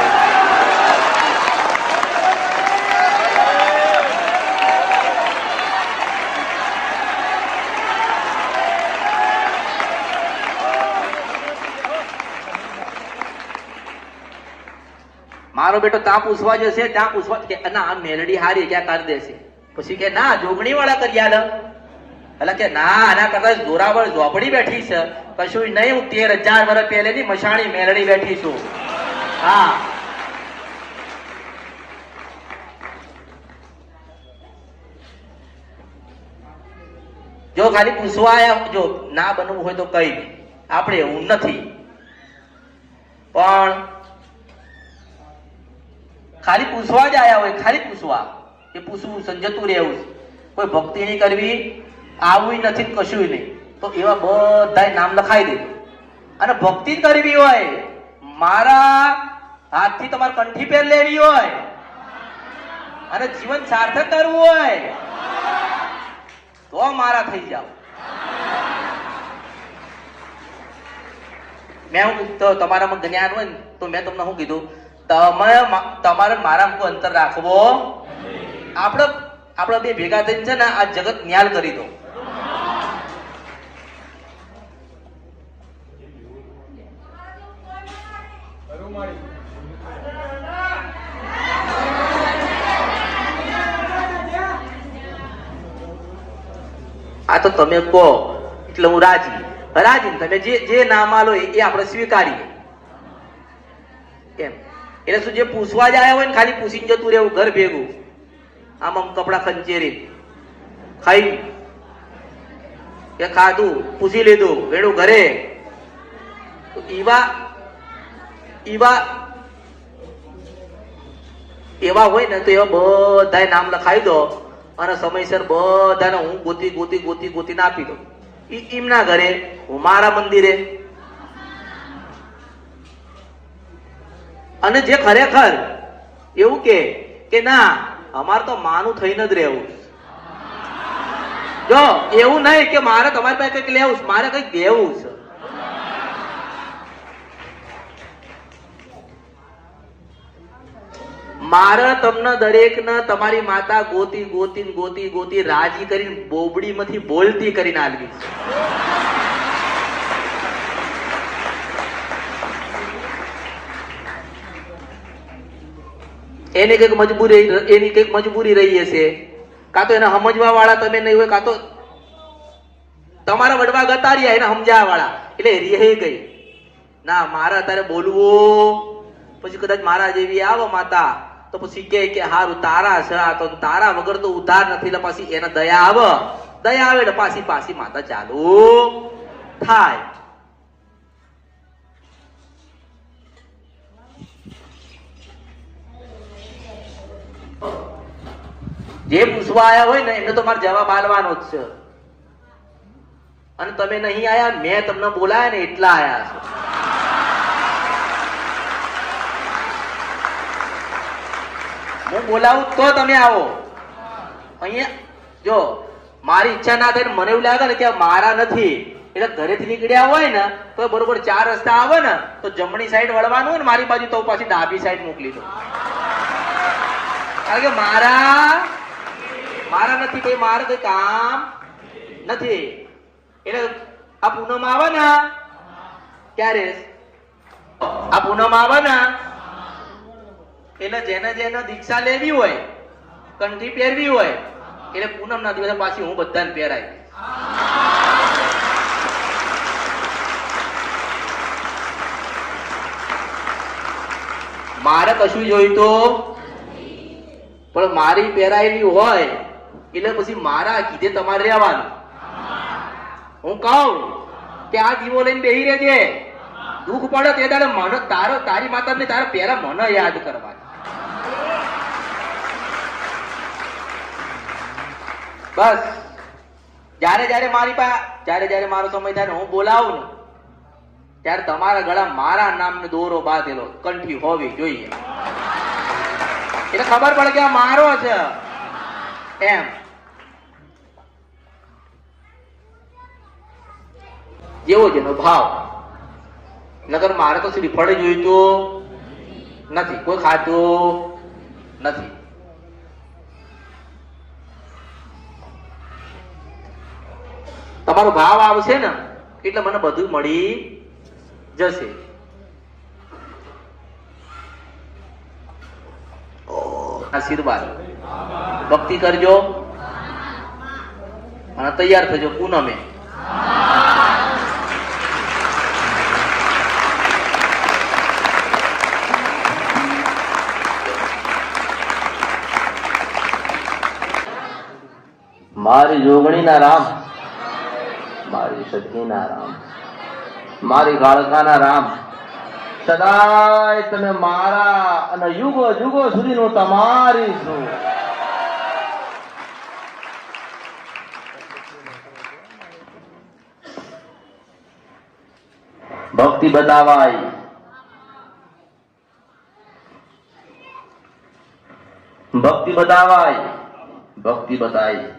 મારો બેટો ત્યાં પૂછવા જશે, ત્યાં પૂછવા કે ના આ મેલડી હારી ક્યાં કરી દેશે, પછી કે ના જોગણી વાળા કરી આલે. એટલે કે ના આના કરતા જોરાવર ઝોપડી બેઠી છે, કશું નહીં, હું 13,000 વર્ષ પહેલેની મશાણી મેલડી બેઠી છું. હા, જો ખાલી પૂછવા આયા, જો ના બનવું હોય તો કઈ નહીં, આપણે એવું નથી, પણ ખાલી પૂછવા જ આયા હોય, ખાલી પૂછવા એ પૂછવું સંજતું રહેવું છે. કોઈ ભક્તિ નહીં કરવી, આવું નથી ને કશું નહીં, તો એવા બધાય નામ લખાઈ દે. અને ભક્તિ જ કરવી હોય, મારા હાથથી તમારે કંઠી પેર લેવી હોય અને જીવન સાર્થક કરવું હોય તો મારા થઈ જાવ. મેં હું તો તમારામાં જ્ઞાન હોય ને તો મેં તમને શું કીધું, તમારે મારામાં કોઈ અંતર રાખવો. આપણે બે ભેગા થઈને છે ને આ જગત ન્યાલ કરી દો. આ તો તમે કહો એટલે હું રાજી. તમે જે નામ આલો એ આપણે સ્વીકારીએ એમ. એટલે શું, જે પૂછવા જ આવ્યા હોય ને ખાલી પૂછીને જતું રહેવું ઘર ભેગું, આમ કપડા ખંચેરી ખાઈ કે ખાધું પૂછી લીધું વેડું ઘરે, એવા હોય ને તો એવા બધા નામ લખાઈ દો અને સમયસર બધાને હું ગોતીને આપી દઉં. એમના ઘરે, હું મારા મંદિરે. અને જે ખરેખર એવું કે ના અમારે તો માનું થઈને જ રહેવું. જો એવું નહીં કે મારે તમારી પાસે કંઈક લેવું છે, મારે કંઈક દેવું છે. મારે તમને દરેકને તમારી માતા ગોતી રાજી કરીને બોબડીમાંથી બોલતી કરીને આલવી છે. એની કઈક મજબૂરી રહી હશે, કાં તો એને સમજવા વાળા તમે નહીં હોય, કાં તો તમારા વડવા ગતાર્યા એને સમજાવવા વાળા, એટલે રહી ગઈ. ના મારે અત્યારે બોલવું, પછી કદાચ મારા જેવી આવો માતા તો પછી કે હારું તારા છે, તો તારા વગર તો ઉધાર નથી. એટલે પછી એને દયા આવે એટલે પાછી માતા ચાલુ થાય. જે પૂછવા આયા હોય ને એમને તો મારે જવાબ આલવાનો જ છે. અને તમે નહીં આયા, મેં તમને બોલાયા ને એટલા આયા છો. હું બોલાવું તો તમે આવો. અહીંયા જો મારી ઈચ્છા ના થાય, મને એવું લાગે ને કે મારા નથી, એટલે ઘરેથી નીકળ્યા હોય ને તો બરોબર 4 રસ્તા આવે ને તો જમણી સાઈડ વળવાનું હોય ને મારી બાજુ, તો પાછી ડાબી સાઈડ મોકલી દો. કારણ કે મારા નથી, ભાઈ મારે કઈ કામ નથી. એટલે આ પૂનમ આવે ને, ક્યારે આ પૂનમ આવે ને એટલે જેને દીક્ષા લેવી હોય, કંઠી પહેરવી હોય, એટલે પૂનમ ના દિવસે પાછી હું બધાને પહેરાય. મારે કશું જોઈતું પણ મારી પહેરાયેલી હોય એટલે પછી મારા કીધે તમારે રહેવાનું. હું કહું કે આ દીવો લઈને બેહી રહેજે, દુઃખ પડે તે દાડે મને તારી માતાને તારા પહેરા મને યાદ કરવા. બસ જ્યારે મારો સમય થાય ને હું બોલાવું ને ત્યારે તમારા ગળા મારા નામનો દોરો બાંધેલો કંઠી હોવી જોઈએ, એટલે ખબર પડે કે આ મારો છે એમ. જેવો જેનો ભાવ. નગર મારે તો શ્રીફળ જોઈતું નથી, કોઈ ખાતું નથી. તમારો ભાવ આવશે ને એટલે મને બધું મળી જશે. આશીર્વાદ ભક્તિ કરજો અને તૈયાર થજો પૂનમે. મારી જોગણીના રામ, મારી સખીના રામ, મારી ગાળકાના રામ, સદાય તમે મારા અને યુગો યુગો સુધીનું તમારી છું. ભક્તિ બતાવાય. ભક્તિ બતાવાય, ભક્તિ બતાય.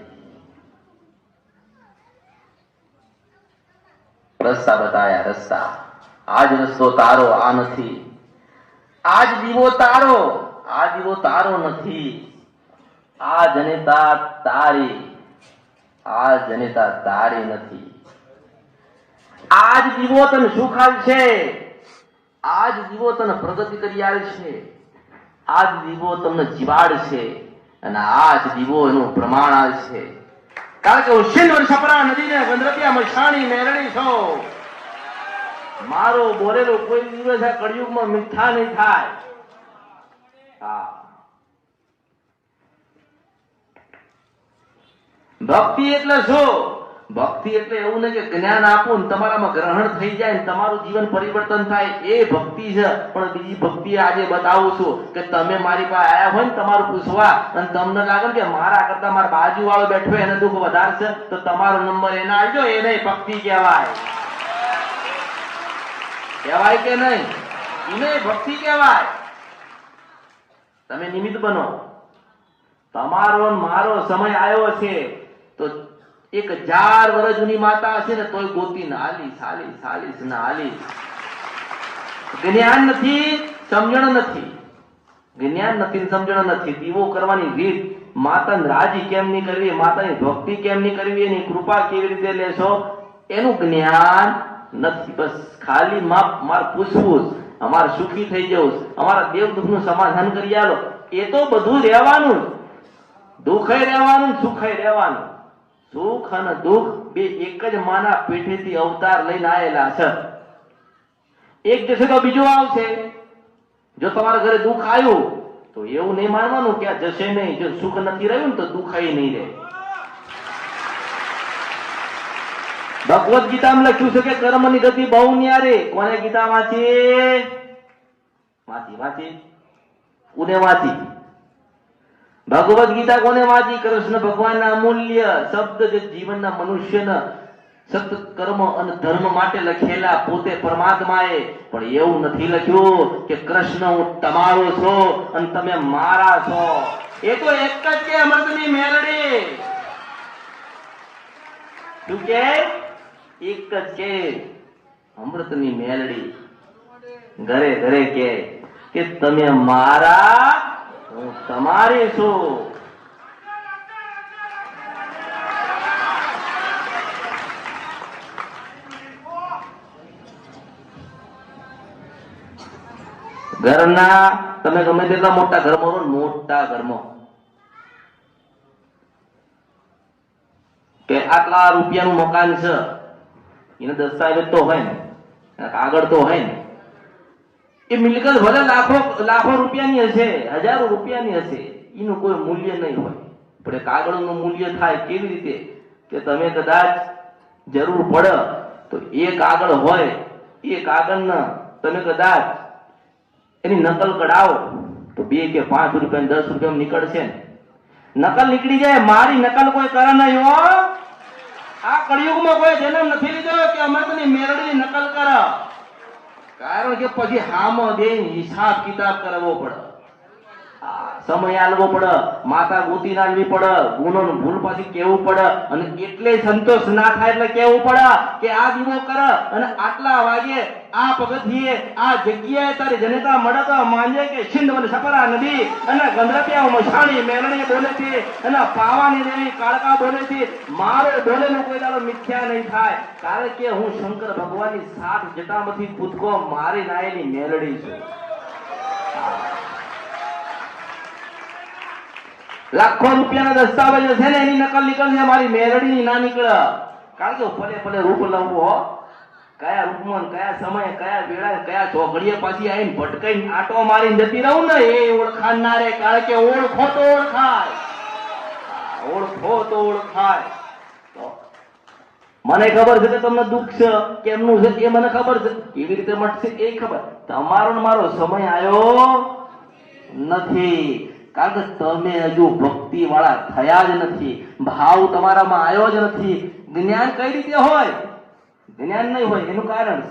રસ્તા બતાયા રસ્તા. આજ રસ્તો તારો આ નથી, આજ દીવો તારો, આ દીવો તારો નથી. આ જનેતા તારી, આ જનેતા તારી નથી. આજ દીવો તને સુખ આલશે, આજ દીવો તને પ્રગતિ કરી આલશે, આજ દીવો તમને જીવાડશે અને આજ દીવો એનું પ્રમાણ આલશે. કારણ કે હું શિંદ સપરા નદીને ગંધરપિયા મશાણી મેરણી છો. મારો બોલેલો કોઈ દિવસ આ કળિયુગમાં મીઠા નહીં થાય. હા, ભક્તિ એટલે શું? ભક્તિ એટલે એવું નહીં કે જ્ઞાન આપું ને તમારામાં ગ્રહણ થઈ જાય ને તમારું જીવન પરિવર્તન થાય, એ ભક્તિ છે. પણ બીજી ભક્તિ આજે બતાવું છું કે તમે મારી પાસે આયા હોય ને તમારું પૂછવા અને તમને લાગે ને કે મારા કરતા મારા બાજુ વાળો બેઠો એને દુઃખ વધારે છે તો તમારો નંબર એને આવજો. એ નહીં ભક્તિ કહેવાય. કહેવાય કે નહીં? એને ભક્તિ કહેવાય. તમે નિમિત્ત બનો. તમારો મારો સમય આવ્યો છે તો 1000 વર્ષ જૂની માતા હશે ને તોય ગોતી ને હાલીશ હાલીશ હાલીશ ને હાલીશ. જ્ઞાન નથી, સમજણ નથી. જ્ઞાન નથી, સમજણ નથી. દીવો કરવાની રીત, માતાને રાજી કેમ નહીં કરવી, માતાની ભક્તિ કેમ નહીં કરવી, એની કૃપા કેવી રીતે લેશો, એનું જ્ઞાન નથી. બસ ખાલી માર પૂછવું, અમારે સુખી થઈ જવું, અમારા દેવ દુઃખનું સમાધાન કરી આલો. એ તો બધું રહેવાનું, દુઃખે રહેવાનું, સુખે રહેવાનું. સુખ અને દુઃખ બે એક જ માના પેઠેથી અવતાર લઈને આવેલા છે. એક જશે તો બીજો આવશે. જો તમારા ઘરે દુઃખ આવ્યું તો એવું નહીં માનવાનું કે આ જશે નહીં. જો સુખ નથી રહ્યું ને તો દુઃખ નહીં રહે. ભગવદ ગીતામાં લખ્યું છે કે કર્મની ગતિ બહુ ન્યારે. કોને ગીતા વાંચી? વાંચી કોને વાંચી? ભગવદ ગીતા કોને વાંચી? કૃષ્ણ ભગવાનના અમૂલ્ય શબ્દ જે જીવનના મનુષ્યના સત કર્મ અને ધર્મ માટે લખેલા પોતે પરમાત્માએ. પણ એવું નથી લખ્યું કે કૃષ્ણ હું તમારો છું અને તમે મારા છો. એ તો એક જ કે અમૃતની મેલડી. શું કે? એક જ કે અમૃતની મેલડી. ઘરે ઘરે કે તમે મારા, હું તમારી છું. ઘરના તમે ગમે તેટલા મોટા ઘરમાં રહો, મોટા ઘરમાં કે આટલા રૂપિયાનું મકાન છે, એને દસ્તાવેજ તો હોય ને, કાગળ તો હોય ને. એ મિલકત ભલે લાખો રૂપિયાની હશે, હજારો રૂપિયાની હશે, એનું કોઈ મૂલ્ય નહીં હોય. પણ એ કાગળનું મૂલ્ય થાય કેવી રીતે? કે તમે કદાચ જરૂર પડે તો એ કાગળ હોય, એ કાગળના તમે કદાચ એની નકલ કઢાવો તો 2 કે 5 રૂપિયા 10 રૂપિયા નીકળશે ને. નકલ નીકળી જાય. મારી નકલ કોઈ કરે નહીં હો. આ કળિયુગમાં કોઈ જન્મ નથી લીધો કે અમૃતની મેરડીની નકલ કરે. કારણ કે પછી હામો દે હિસાબ કિતાબ કરવો પડે, સમય આલવો પડે, માતા ગોતી નાખવી પડે, ગુનો ભૂલ પાછી કેવું પડે. અને એટલે સંતોષ ના થાય એટલે કેવું પડે કે આ દીવો કરે અને આટલા વાગે આ પગથિયે આ જગ્યાએ તારી જનતા મળે તો માંજે કે સિંધ વન સપરા નદી અને ગંધરપિયા મશાણી મેલણી બોલે છે અને પાવાની દેવી કાળકા બોલે છે. મારે બોલેલું કોઈ દાડો મિથ્યા નહીં થાય. કારણ કે હું શંકર ભગવાનની 7 જટામાંથી કૂદકો મારી નાયેલી મેલડી છું. લાખો રૂપિયાના દસ્તાવેજ છે ને એની નકલ નીકળશે, મારી મેરડીની ના નીકળે. કારણ કે ભલે ભલે રૂપ લઉં હો, કયા રૂપમાં કયા સમયે કયા વેળાએ કયા ચોઘડીએ પાછી આવીને ભટકાઈને આટો મારીને જતી રહું ને એ ઓળખાણ ના રે. કારણ કે ઓળખો તો ઓળખાય, ઓળખો તો ઓળખાય. તો મને ખબર છે કે તમને દુઃખ છે કેમનું છે એ મને ખબર છે, કેવી રીતે મટશે એ ખબર. તમારો ને મારો સમય આવ્યો નથી. કારણ કે તમે હજુ ભક્તિ વાળા થયા જ નથી, ભાવ તમારામાં આવ્યો જ નથી. જ્ઞાન કઈ રીતે હોય? જ્ઞાન નહીં હોય એનું કારણ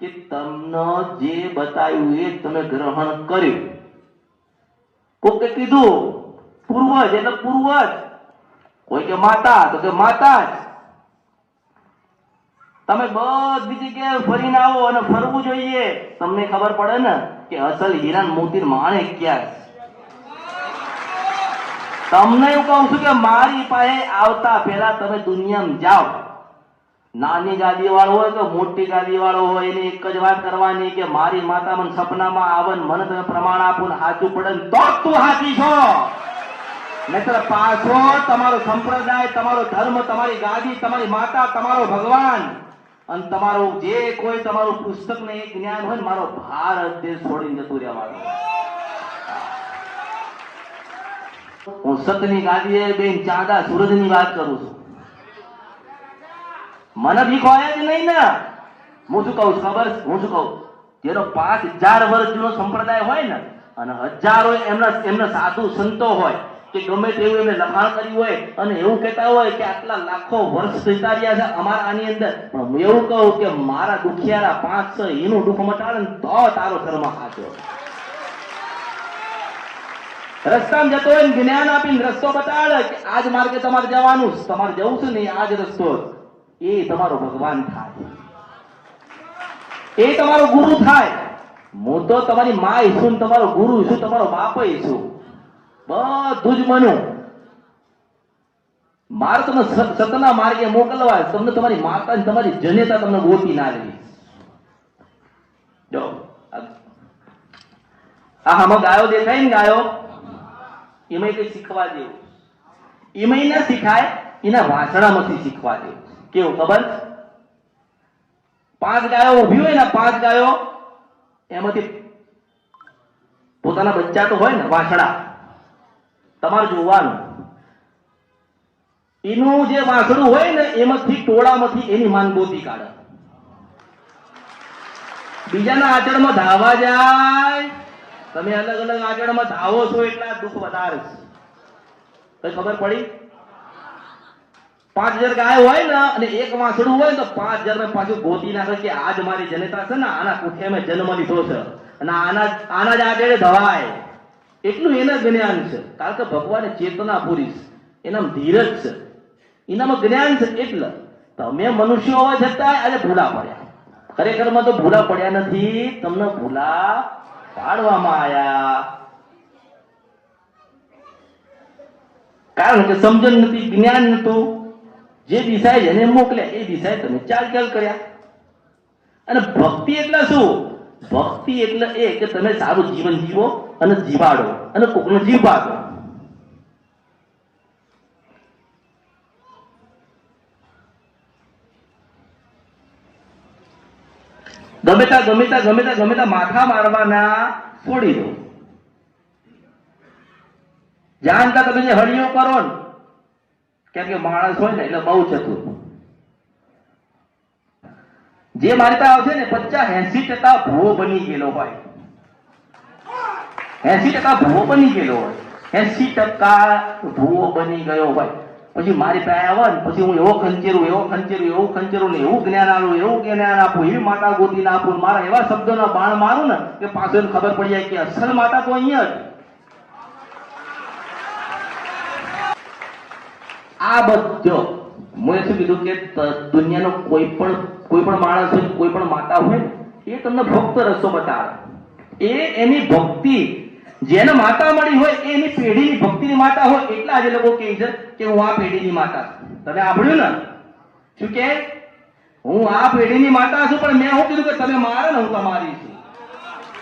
કે તમને જે બતાવ્યું એ તમે ગ્રહણ કર્યું. કોકે કીધું પૂર્વજ એટલે પૂર્વજ, કોઈ કે માતા તો કે માતા જ. તમે બધી જગ્યાએ ફરીને આવો અને ફરવું જોઈએ, તમને ખબર પડે ને કે અસલ હીરા મોતી માણેક ક્યાં છે. તમને એવું કહું છું કે મારી પાસે આવતા પહેલા તમે દુનિયામાં જાઓ. નાની ગાદી વાળો હોય કે મોટી ગાદી વાળો હોય, એની એક જ વાત કરવાની કે મારી માતા મને સપનામાં આવે ને મને તમે પ્રમાણ આપો ને સાચું પડે ને તો તું સાચી છો. નહીતર પાછો તમારો સંપ્રદાય, તમારો ધર્મ, તમારી ગાદી, તમારી માતા, તમારો ભગવાન અને તમારું જે કોઈ તમારું પુસ્તક ને એક જ્ઞાન હોય ને, મારો ભારત દેશ છોડીને જતું રહેવાનું. હું સતની ગાદીએ બેન ચાંદા સૂરજની વાત કરું છું. મને ભીખ હોય જ નહીં ને. હું શું કહું છું ખબર? હું શું કહું? જેનો 5000 વર્ષ જૂનો સંપ્રદાય હોય ને અને હજારો એમના સાધુ સંતો હોય કે ગમે તેવું એમને લખાણ કર્યું હોય અને એવું કહેતા હોય કે આટલા લાખો વર્ષ જતા રહ્યા છે અમારા આની અંદર, પણ હું એવું કહું કે મારા દુખિયારા 5-6 એનું દુઃખ મટાડે ને તો તારો ધર્મ સાચો. રસ્તામાં જતો હોય ને જ્ઞાન આપીને રસ્તો બતાડે કે આજ માર્ગે તમારે જવાનું, તમારે જવું છે ને આજ રસ્તો, એ તમારો ભગવાન થાય, એ તમારો ગુરુ થાય. હું તો તમારી માં છું, તમારો ગુરુ છું, તમારો બાપ છું, બધું જ બનું. મારે તમને સતના માર્ગે મોકલવા, તમને તમારી માતા ને તમારી જનેતા તમને ગોતી ના લેવી. જો આમાં ગાયો દેખાય ને, ગાયો એમાં કઈ શીખવા જેવું એમાં ના શીખાય, એના વાસણામાંથી શીખવા જેવું. કેવું ખબર? 5 ગાયો ઉભી હોય ને, 5 ગાયો એમાંથી પોતાના બચ્ચા તો હોય ને વાસણા, તમારે જોવાનું એનું જે વાસણું હોય ને એમાંથી ટોળામાંથી એની માન ગોતી કાઢે. બીજાના આચરણમાં ધાવા જાય, તમે અલગ અલગ આચરણમાં ધાવો છો એટલા દુઃખ વધારે છે. કઈ ખબર પડી? 5000 ગાય હોય ને અને એક વાસણું હોય ને તો 5000 ને પાછું ગોતી નાખે કે આજ મારી જનતા છે ને, આના કુઠે મેં જન્મ લીધો છે અને આના જ આગળ ધવાય. એટલું એને જ્ઞાન છે, કારણ કે ભગવાને ચેતના પૂરી છે, એનામાં ધીરજ છે, એનામાં જ્ઞાન છે. એટલે તમે મનુષ્યો હોવા છતાં આજે ભૂલા પડ્યા. ખરેખરમાં તો ભૂલા પડ્યા નથી, તમને ભૂલા પાડવામાં આવ્યા. કારણ કે સમજણ નથી, જ્ઞાન નતું. જે દિશાએ જેને મોકલ્યા એ દિશાએ તમે ચાલ કર્યા. અને ભક્તિ એટલે શું? ભક્તિ એટલે એ કે તમે સારું જીવન જીવો અને જીવાડો અને કોકનો જીવ બાળો. ગમે તા માથા મારવાના છોડી દો. જાણતા તમે જે હળીઓ કરો ને, કેમ કે માણસ હોય ને એટલે બહુ ચતુર. જે મારી પાસે આવશે ને 50-80% ભૂવો બની ગયેલો હોય, 80% ભૂવો બની ગયેલો હોય, 80% ભૂવો બની ગયો હોય. પછી મારી પાસે આવે ને પછી હું એવું ખંચેરું ને એવું જ્ઞાન આપું, એવી માતા ગોતી ના આપું, મારા એવા શબ્દોના બાણ મારું ને કે પાછળ ખબર પડી જાય કે અસલ માતા તો અહીંયા જ. આ બધો મેં શું કીધું કે દુનિયાનો કોઈ પણ માણસ હોય, કોઈ પણ માતા હોય, એ તમને ભક્ત રસ્તો બતાવે. એ એની ભક્તિ જેને માતા મળી હોય એ એની પેઢીની ભક્તિની માતા હોય. એટલા આજે લોકો કહે છે કે હું આ પેઢીની માતા છું. તમે સાંભળ્યું ને શું કે હું આ પેઢીની માતા છું? પણ મેં શું કીધું કે તમે મારે ને હું તમારી છું.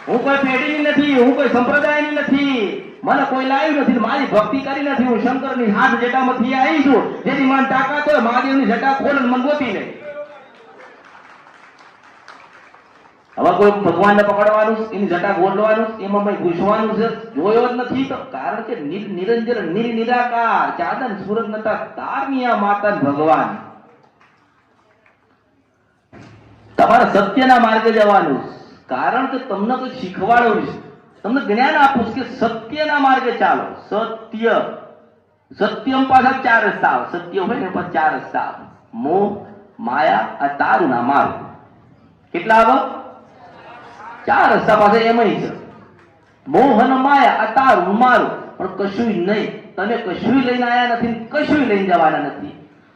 હું કોઈ પેઢીની નથી, હું કોઈ સંપ્રદાયની નથી, મને કોઈ લાવ્યું નથી, મારી ભક્તિ કરી નથી. હું શંકરની હાથ જટામાંથી આવી છું. જેની મન તાકાત હોય મહાદેવની જટા ખોલ મન ગોતી લે. હવે કોઈ ભગવાનને પકડવાનું, એની જટા ગોળવાનું, એમાં ભાઈ ઘૂસવાનું છે, જોયો જ નથી તો. કારણ કે નિરંજન નિરાકાર ચાંદન સુરત નતા તારની આ માતા ભગવાન. તમારે સત્યના માર્ગે જવાનું, કારણ કે તમને કોઈ શીખવાડવું છે, તમને જ્ઞાન આપું કે સત્યના માર્ગે ચાલો. સત્યમ પાછા 4 રસ્તા આવે. સત્ય હોય ને પાછા 4 રસ્તા આવે: મોહ, માયા, આ તારું ના મારું. કેટલા આવે? ચાર રસ્તા પાસે એમય છે. મોહ અને માયા આ તારું મારું, પણ કશું નહીં. તમે કશું લઈને આયા નથી, કશું લઈને જવાના નથી.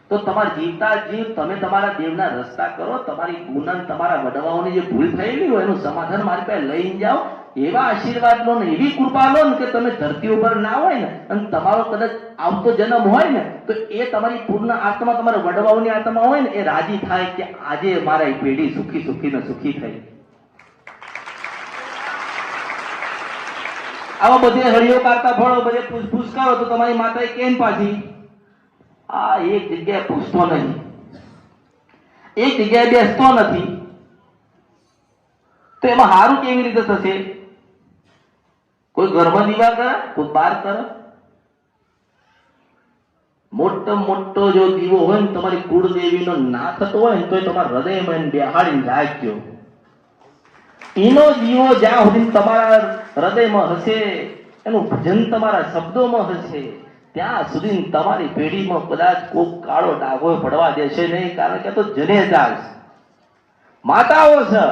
તો તમારા જીવતા જીવ તમે તમારા દેવના રસ્તા કરો. તમારી ગુના તમારા વડવાઓની જે ભૂલ થયેલી હોય એનું સમાધાન મારી પાસે લઈને જાઓ. એવા આશીર્વાદ લો ને, એવી કૃપા લો ને કે તમે ધરતી ઉપર ના હોય ને અને તમારો કદાચ આવતો જન્મ હોય ને તો એ તમારી પૂર્ણ આત્મા, તમારા વડવાઓની આત્મા હોય ને એ રાજી થાય કે આજે મારા એ પેઢી સુખી સુખી ને સુખી થઈ. આવા બધે હળીઓ કાઢતા ફળો, બધે પૂછપૂછ કરો તો તમારી માતાએ કેમ પાછી આ એક જગ્યાએ પૂછતો નહીં, એક જગ્યાએ બેસતો નથી, તો એમાં સારું કેવી રીતે થશે? કોઈ ઘરમાં દીવા કરે, કોઈ બહાર કરે. મોટો મોટો જો દીવો હોય ને તમારી કુળદેવીનો ના થતો હોય ને તો તમારા હૃદયમાં બેહાડીને રાખજો. એનો દીવો જ્યાં સુધી તમારા હૃદયમાં હશે, એનું ભજન તમારા શબ્દોમાં હશે, ત્યાં સુધી તમારી પેઢીમાં કદાચ કોક કાળો ડાઘો પડવા દેશે નહીં. કારણ કે તો જનેતા માતાઓ છે.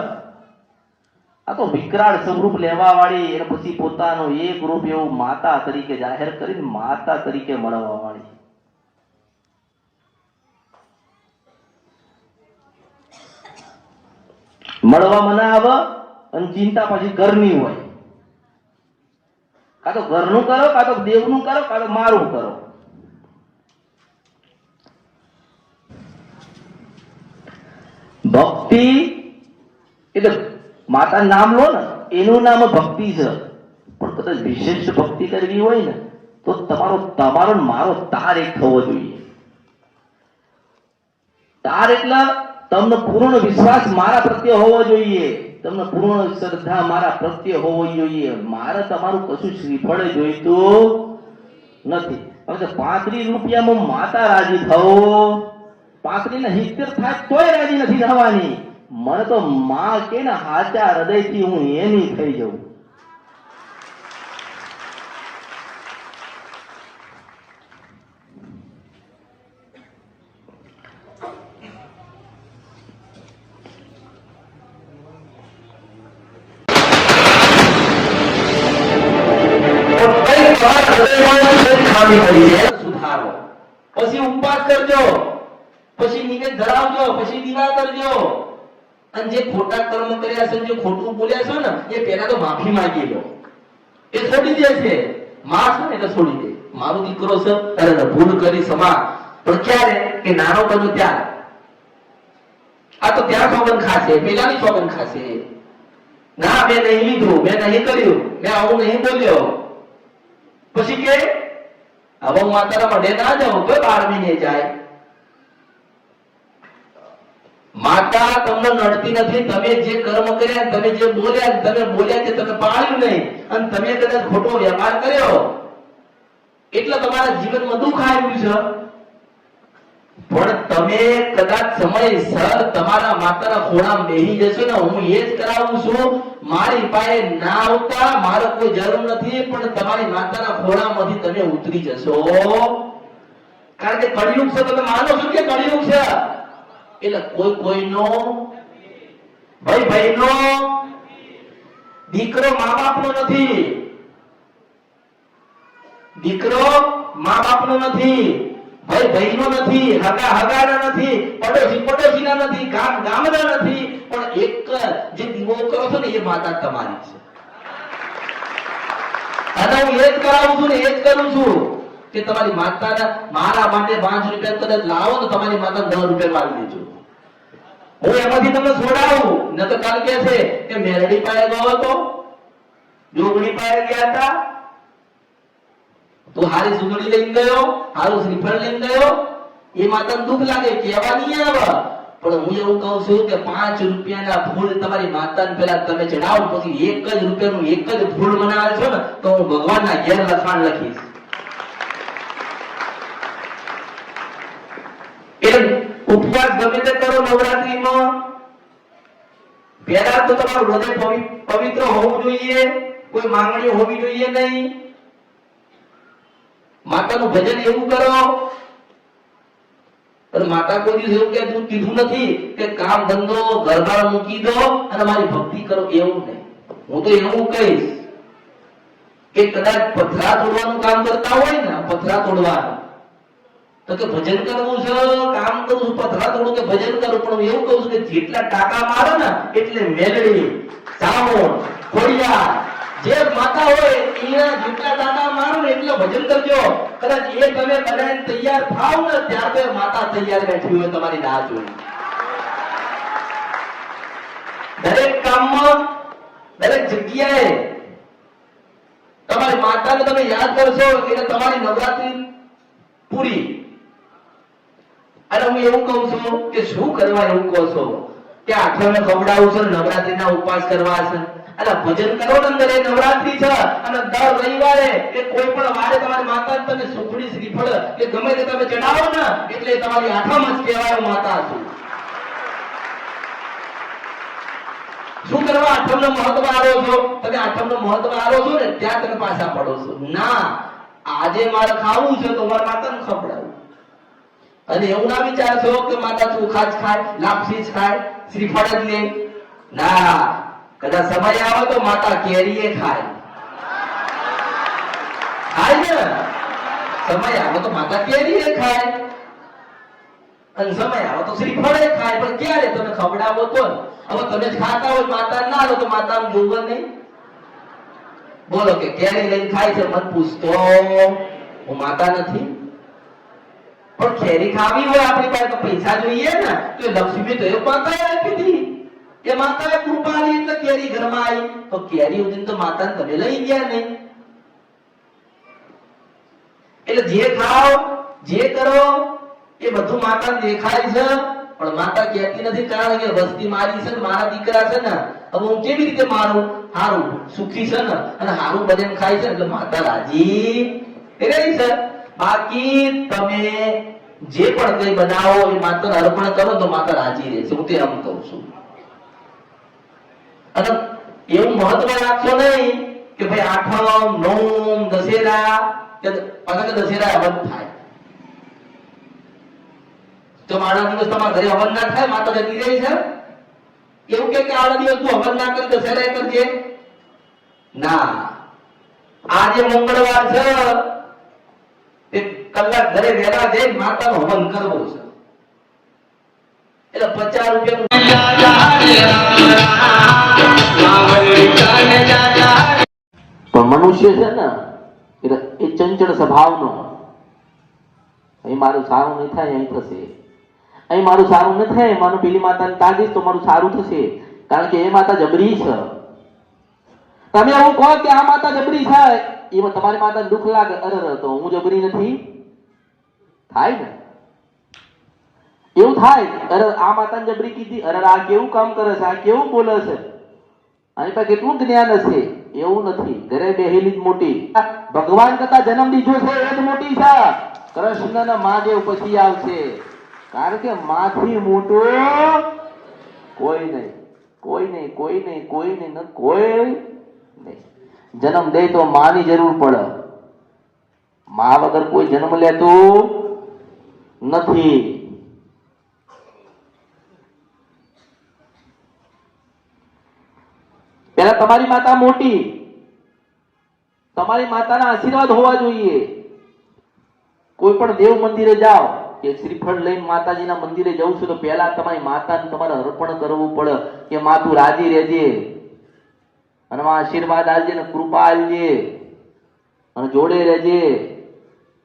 આ તો વિકરાળ સ્વરૂપ લેવા વાળી, અને પછી પોતાનું એક રૂપ એવું માતા તરીકે જાહેર કરીને માતા તરીકે મળવા વાળી. મળવામાં ના આવે અને ચિંતા પછી ઘરની હોય. કાં તો ઘરનું કરો, કાં તો દેવનું કરો, કાં તો મારું કરો. ભક્તિ એટલે માતા નામ લો ને એનું નામ ભક્તિ છે. પણ કદાચ વિશેષ ભક્તિ કરવી હોય ને તો તમારો મારો તાર એક થવો જોઈએ. તાર એટલે તમને પૂર્ણ વિશ્વાસ મારા પ્રત્યે હોવો જોઈએ, તમને પૂર્ણ શ્રદ્ધા મારા પ્રત્યે હોવો જોઈએ. મારે તમારું કશું શ્રીફળ જોઈતું નથી. હવે 35 રૂપિયામાં માતા રાજી થવો, 35 ને 70 થાય તોય રાજી નથી થવાની. મને તો માં કે ને હાચા હૃદયથી હું એની થઈ જાઉં. સુધારો, પછી ઉપવાસ કરજો, પછી નિવેદ ધરાવજો, પછી દીવા કરજો. અને જે ખોટા કર્મ કર્યા છે, જે ખોટું બોલ્યા છો ને એ પહેલા તો માફી માંગી લો. એ છોડી દે છે, માં છે ને એટલે છોડી દે. મારો દીકરો છે અરે ભૂલ કરી સમા, પણ ક્યારે કે નાનો બન્યો ત્યારે. આ તો ત્યાં સોગન ખાશે, પેલાની સોગન ખાશે. ના મેં નહીં લીધું, મેં નહીં કર્યું, મેં આવું નહીં બોલ્યો. પછી કે હવે માતાના મઢે ના જાઉં તો 12 મહિને જાય. માતા તમને નડતી નથી. તમે જે કર્મ કર્યા, તમે જે બોલ્યા, તમે પાળ્યું નહીં અને તમે કદાચ ખોટો વ્યવહાર કર્યો એટલે તમારા જીવનમાં દુઃખ આવ્યું છે. પણ તમે કદાચ સમયસર તમારા માતાના ખોળામાં બેસી જશો ને, હું એ જ કરાવું છું, મારી પાસે ના આવતા મારે કોઈ જરૂર નથી, પણ તમારી માતાના ખોળામાંથી તમે ઉતરી જશો. કારણ કે કળિયુગ છે. તમે માનો છો કે કળિયુગ છે? એટલે કોઈનો ભાઈનો દીકરો મા બાપનો નથી, દીકરો મા બાપનો નથી, ભાઈનો નથી, હગાના નથી, પડોશીના નથી, ગામના નથી, પણ એક જે દીવો કરો છો ને એ માતા તમારી છે. અને હું એ જ કરાવું છું ને એ જ કરું છું કે તમારી માતાના મારા માટે 5 રૂપિયા કદાચ લાવો તો તમારી માતા 10 રૂપિયા મારી દેજો. હું એમાંથી તમને છોડાવું. ન તો કાલ કે છે કે મેરડી પાસે ગયો હતો, જોગણી પાસે ગયા હતા, તો હારી સુંદરી લઈને ગયો, હારું શ્રીફળ લઈને ગયો. એ માતાને દુઃખ લાગે, કેવા નહીં આવે. પણ હું એવું કહું છું કે 5 રૂપિયાના ફૂલ તમારી માતાને પેલા તમે ચડાવો, પછી 1 જ રૂપિયાનું 1 જ ફૂલ બનાવે છો ને તો હું ભગવાનના ઘેર લખાણ લખીશ. ઉપવાસ ગમે તે કરો નવરાત્રીમાં, પહેલા તો તમારું હૃદય પવિત્ર હોવું જોઈએ, કોઈ માંગણીઓ હોવી જોઈએ નહીં. માતાનું ભજન એવું કરો. પણ માતા કોઈ દિવસ એવું કીધું નથી કે કામ ધંધો ઘરબાર મૂકી દો અને મારી ભક્તિ કરો, એવું નહીં. હું તો એવું કહીશ કે કદાચ પથરા તોડવાનું કામ કરતા હોય ને, પથરા તોડવાનું, તો કે ભજન કરવું છે, કામ કરવું છે, પથરા તોડવું કે ભજન કરવું, પણ હું એવું કહું છું કે જેટલા ટાકા મારો ને એટલે મેલડી, સાવણ, ખોડિયાર જે માતા હોય એના જેટલા ટાકા મારો ને એટલે ભજન કરજો. કદાચ એ તમે બનાવીને તૈયાર થાવ ને ત્યાર તો માતા તૈયાર બેઠી હોય તમારી રાહ જોઈ. દરેક કામમાં, દરેક જગ્યાએ તમારી માતાને તમે યાદ કરશો એટલે તમારી નવરાત્રી પૂરી. અને હું એવું કહું છું કે શું કરવા એવું કહો છો કે આઠમે ખવડાવું છે, નવરાત્રીના ઉપવાસ કરવા છે, અને ભજન કરો ને અંદર એ નવરાત્રી છે. અને દર રવિવારે કે કોઈ પણ વારે તમારી માતાને તમે સુખડી, શ્રીફળ કે ગમે તે તમે ચડાવો ને એટલે તમારી આઠમ જ કહેવાય માતા છું. શું કરવા આઠમનો મહત્વ આલો છો? તમે આઠમનો મહત્વ આલો છો ને ત્યાં તમે પાછા પડો છો. ના, આજે મારે ખાવું છે તો મારા માતાને ખવડાવું. અને એવું ના વિચારશો કે માતા ચોખા જ ખાય, લાપસી જ ખાય, શ્રીફળ જ લે. ના, કદાચ સમય આવે તો માતા કેરીએ ખાય. ખાય ને, સમય આવે તો માતા કેરીએ ખાય, અને સમય આવે તો શ્રીફળે ખાય. પણ ક્યારે તમે ખવડાવો તો. હવે તમે જ ખાતા હોય માતા ના લો તો માતા જોવો નહીં. બોલો કે કેરી લઈને ખાય છે, મત પૂછતો, હું માતા નથી. પણ કેરી ખાવી હોય આપણી પાસે તો પૈસા જોઈએ ને, તો લક્ષ્મી તો એ માતાએ આપી હતી. એ માતાએ કૃપા આવી એટલે કેરી ઘરમાં આવી. તો કેરી ઉડીને તો માતાને તમે લઈ ગયા નહીં. એટલે જે ખાઓ, જે કરો એ બધું માતાને દેખાય છે, પણ માતા કહેતી નથી. કારણ કે વસ્તી મારી છે ને, મારા દીકરા છે ને, હવે હું કેવી રીતે મારું? હારું સુખી છે ને, અને હારું બધાને ખાય છે એટલે માતા રાજી રહી છે. બાકી તમે જે પણ કઈ બનાવો એ માતાને અર્પણ કરો તો માતા રાજી રહેશે. હું તો એમ કહું છું. અને એવું મહત્વ રાખશો નહીં કે ભાઈ આઠમ, નોમ, દશેરા કે પાછા દશેરા હવન થાય. જો મારા દિવસ તમારા ઘરે હવન ના થાય, માતા જતી રહી છે એવું કે આવા દિવસ તું હવન ના કરી દશેરા કરજે. ના, આજે મંગળવાર છે, એક કલાક ઘરે વહેલા જઈને માતાનો હવન કરવો છે. એટલે 50 રૂપિયાનું પણ મનુષ્ય છે ને એટલે એ ચંચળ સ્વભાવનો. અહીં મારું સારું નહીં થાય, અહીં થશે. અહીં મારું સારું ન થાય, મારું પેલી માતાને તાગીશ તો મારું સારું થશે. કારણ કે એ માતા જબરી છે. તમે એવું કહો કે આ માતા જબરી છે, એમાં તમારી માતાને દુઃખ લાગે, અરે તો હું જબરી નથી, થાય ને એવું થાય. અરે આ માતાને જબરી કીધી, અરે આ કેવું કામ કરે છે, આ કેવું બોલે છે, આની પાસે કેટલું જ્ઞાન હશે. એવું નથી. ઘરે બેહેલી જ મોટી. ભગવાન કરતા જન્મ દીધો છે એ જ મોટી છે. કૃષ્ણના મહાદેવ પછી આવશે. કારણ કે માથી મોટો કોઈ નહીં, કોઈ નહીં, કોઈ નહીં, કોઈ નહીં, કોઈ નહીં. જન્મ દે તો માની જરૂર પડે. મા વગર કોઈ જન્મ લેતું નથી. પેલા તમારી માતા મોટી, તમારી માતાના આશીર્વાદ હોવા જોઈએ. કોઈ પણ દેવ મંદિરે જાઓ કે શ્રીફળ લઈને માતાજીના મંદિરે જવું છું તો પહેલા તમારી માતાને તમારે અર્પણ કરવું પડે કે મા તું રાજી રહેજે, અને માં આશીર્વાદ આલજે ને કૃપા આલજે, અને જોડે રહેજે.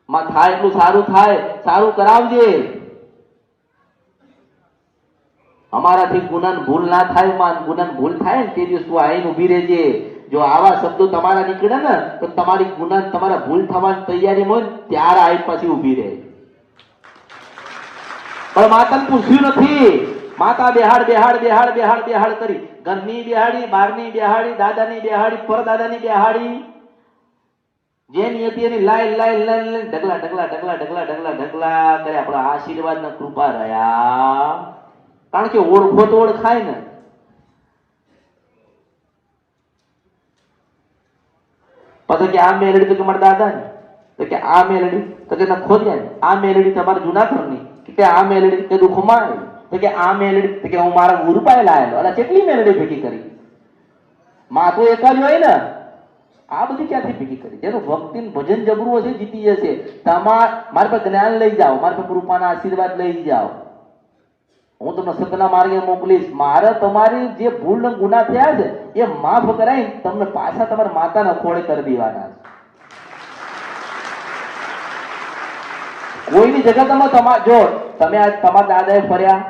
માં થાય એટલું સારું થાય, સારું કરાવજે. અમારાથી ગુનાન ભૂલ ના થાય, માં ગુનાન ભૂલ થાય ને તે દિવસ તું આઈને ઊભી રહેજે. જો આવા શબ્દો તમારા નીકળે ને તો તમારી ગુનાહ, તમારા ભૂલ થવાની તૈયારી હોય ને ત્યારે આઈ પાછી ઊભી રહે. પણ માતાને પૂછ્યું નથી. માતા બેહાડ બેહાડ બેહાડ બેહાડ બેહાડ કરી. ઘરની બેહાડી, બહારની બેહાડી, દાદાની બેહાડી, પરદાદાની બેહાડી. જેની હતી એની લાઈ લાઈ લાઈ ઢગલા ઢગલા ઢગલા ઢગલા ઢગલા ઢગલા કરે. આપણા આશીર્વાદ ના કૃપા રહ્યા. કારણ કે ઓળખો તો ઓળખાય ને. પછી કે આ મેલડી તો કે મારા દાદા ને, તો કે આ મેલડી તો કે ખોદ્યા ને, આ મેલડી તમારા જૂના ઘરની, કે આ મેલડી કે દુઃખમાં આવી, તો કે આ મેલડી તો કે હું મારા ગુરુ પાસે લાયેલો. અને કેટલી મેલડી ભેગી કરી. માથું એક જ હોય ને, આ બધી ક્યાંથી ભેગી કરી? જેનું ભક્તિ ને ભજન જબરું હશે જીતી જશે. મારી પાસે જ્ઞાન લઈ જાઓ, મારી પાસે કૃપાના આશીર્વાદ લઈ જાઓ, હું તમને સતના માર્ગે મોકલીશ. મારે તમારી જે ભૂલ ને ગુના થયા છે એ માફ કરાવી તમને પાછા તમારા માતાના ખોળે કરી દેવાના છે. કોઈની જગતમાં જો તમે આજ તમારા દાદાએ ફર્યા,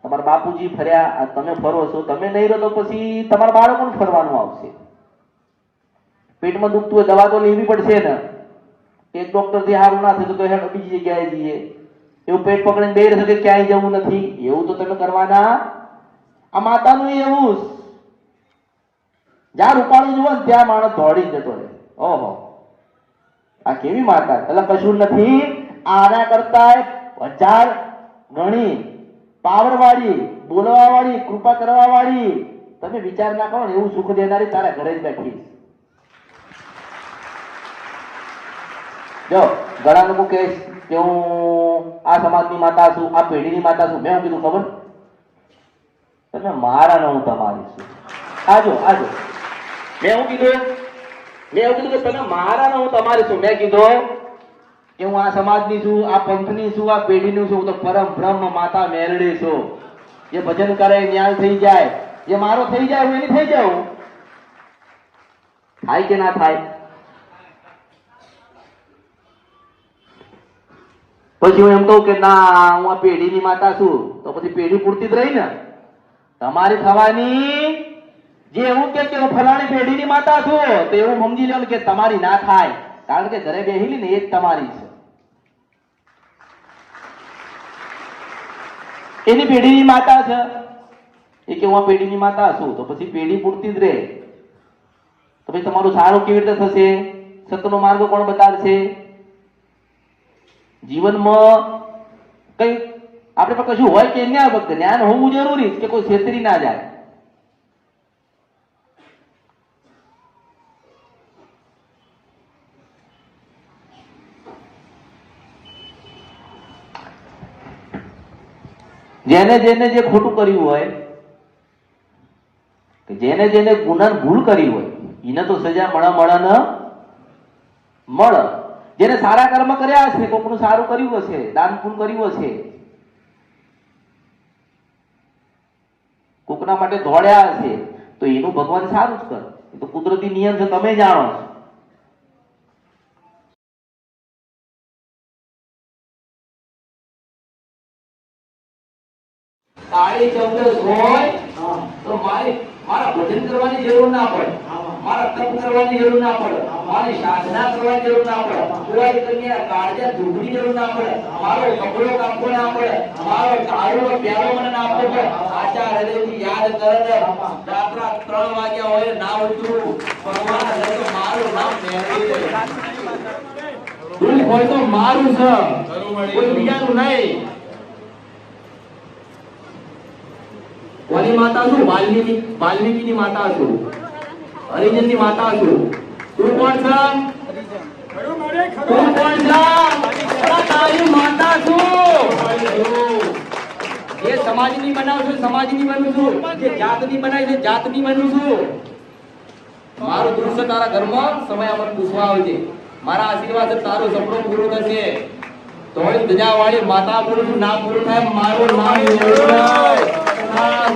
તમારા બાપુજી ફર્યા, આ તમે ફરો છો, તમે નહીં રહો તો પછી તમારા બાળકોને ફરવાનું આવશે. પેટમાં દુખતું હોય દવા તો લેવી પડશે ને. એક ડોક્ટર થી સારું ના થતું તો હેડ બીજી જગ્યાએ જઈએ. એવું પેટ પકડીને બે રહે કે ક્યાંય જવું નથી, એવું તો તમે કરવાના. આ માતાનું એવું જ. જ્યાં રૂપાળું જુઓ ને ત્યાં માણસ દોડી જતો રહે. ઓહો, આ કેવી માતા! એટલે કશું નથી, આના કરતા 1000 ગણી પાવર વાળી, બોલવા વાળી, કૃપા કરવા વાળી, તમે વિચાર ના કરો ને એવું સુખ દેનારી તારા ઘરે જ બેઠી. જો ઘણા લોકો કહે કે હું આ સમાજની માતા છું, આ પેઢીની માતા છું. મેં હું કીધું ખબર? તમે મારા ને હું તમારી છું. આજો આજો. મેં હું કીધું કે તમે મારા ને હું તમારી છું. મેં કીધું કે હું આ સમાજની છું, આ પંથની છું, આ પેઢીનું છું. હું તો પરમ બ્રહ્મ માતા મેરડી છું. જે ભજન કરે ન્યાય થઈ જાય, જે મારો થઈ જાય હું એની થઈ જાઉં. થાય કે ના થાય? પછી હું એમ કહું કે ના હું આ પેઢીની માતા છું, તો પછી પેઢી પૂરતી જ રહી ને. તમારી થવાની જે એવું કે હું ફલાણી પેઢીની માતા છું, તો એવું સમજી લો કે તમારી ના થાય, કારણ કે ઘરે બેહેલી ને એ જ તમારી છે. એની પેઢીની માતા છે, એ કે હું આ પેઢીની માતા છું, તો પછી પેઢી પૂરતી જ રહે. તો પછી તમારું સારું કેવી રીતે થશે? સત્યનો માર્ગ કોણ બતાવશે? જીવનમાં કઈ આપણે પર કશું હોય કે ના, ફક્ત જ્ઞાન હોવું જરૂરી કે કોઈ છેતરી ના જાય. જેને જેને જે ખોટું કર્યું હોય, જેને જેને ગુના ભૂલ કરી હોય, એને તો સજા મળે. જેને સારા કર્મ કર્યા હશે, કોકનું સારું કર્યું હશે, દાન પુણ્ય કર્યું હશે, કોકના માટે દોડ્યા હશે, તો એનું ભગવાન સારું જ કરે. એ તો કુદરતી નિયમ છે, તમે જાણો છો. કાળી ચૌદસ હોય તો મારા ભજન કરવાની જરૂર ના પડે, મારા તપ કરવાની જરૂર ના પડે, મારી સાધના કરવાની જરૂર ના પડે, કોઈ કન્યા કાળજા ઢૂંઢની જરૂર ના પડે, મારો કપડો કાપવો ના પડે, મારો કાળો પ્યારો મને ના આપવો પડે. આચાર હૃદયથી યાદ કરે, રાત્રા 3 વાગ્યા હોય ના ઉઠવું, ભગવાન હે તો મારું નામ મેળવી દે. દુઃખ હોય તો મારું છે, કોઈ બીજાનું નહીં. કોની માતા છું? વાલ્મીકીની માતા છું, હરિજનની માતા છું. તું કોણ છે? તું કોણ છે? તારી માતા છું. જે સમાજની બનાવું છું, સમાજની બનું છું. જે જાતની બનાવી છે, જાતની બનું છું. મારું દુઃખ છે તારા ઘરમાં, સમય અમર પૂછવા આવજે. મારા આશીર્વાદ તારું સપનું પૂરું થશે. તોય ધજા વાળી માતા બોલું છું, ના પૂરું થાય મારું નામ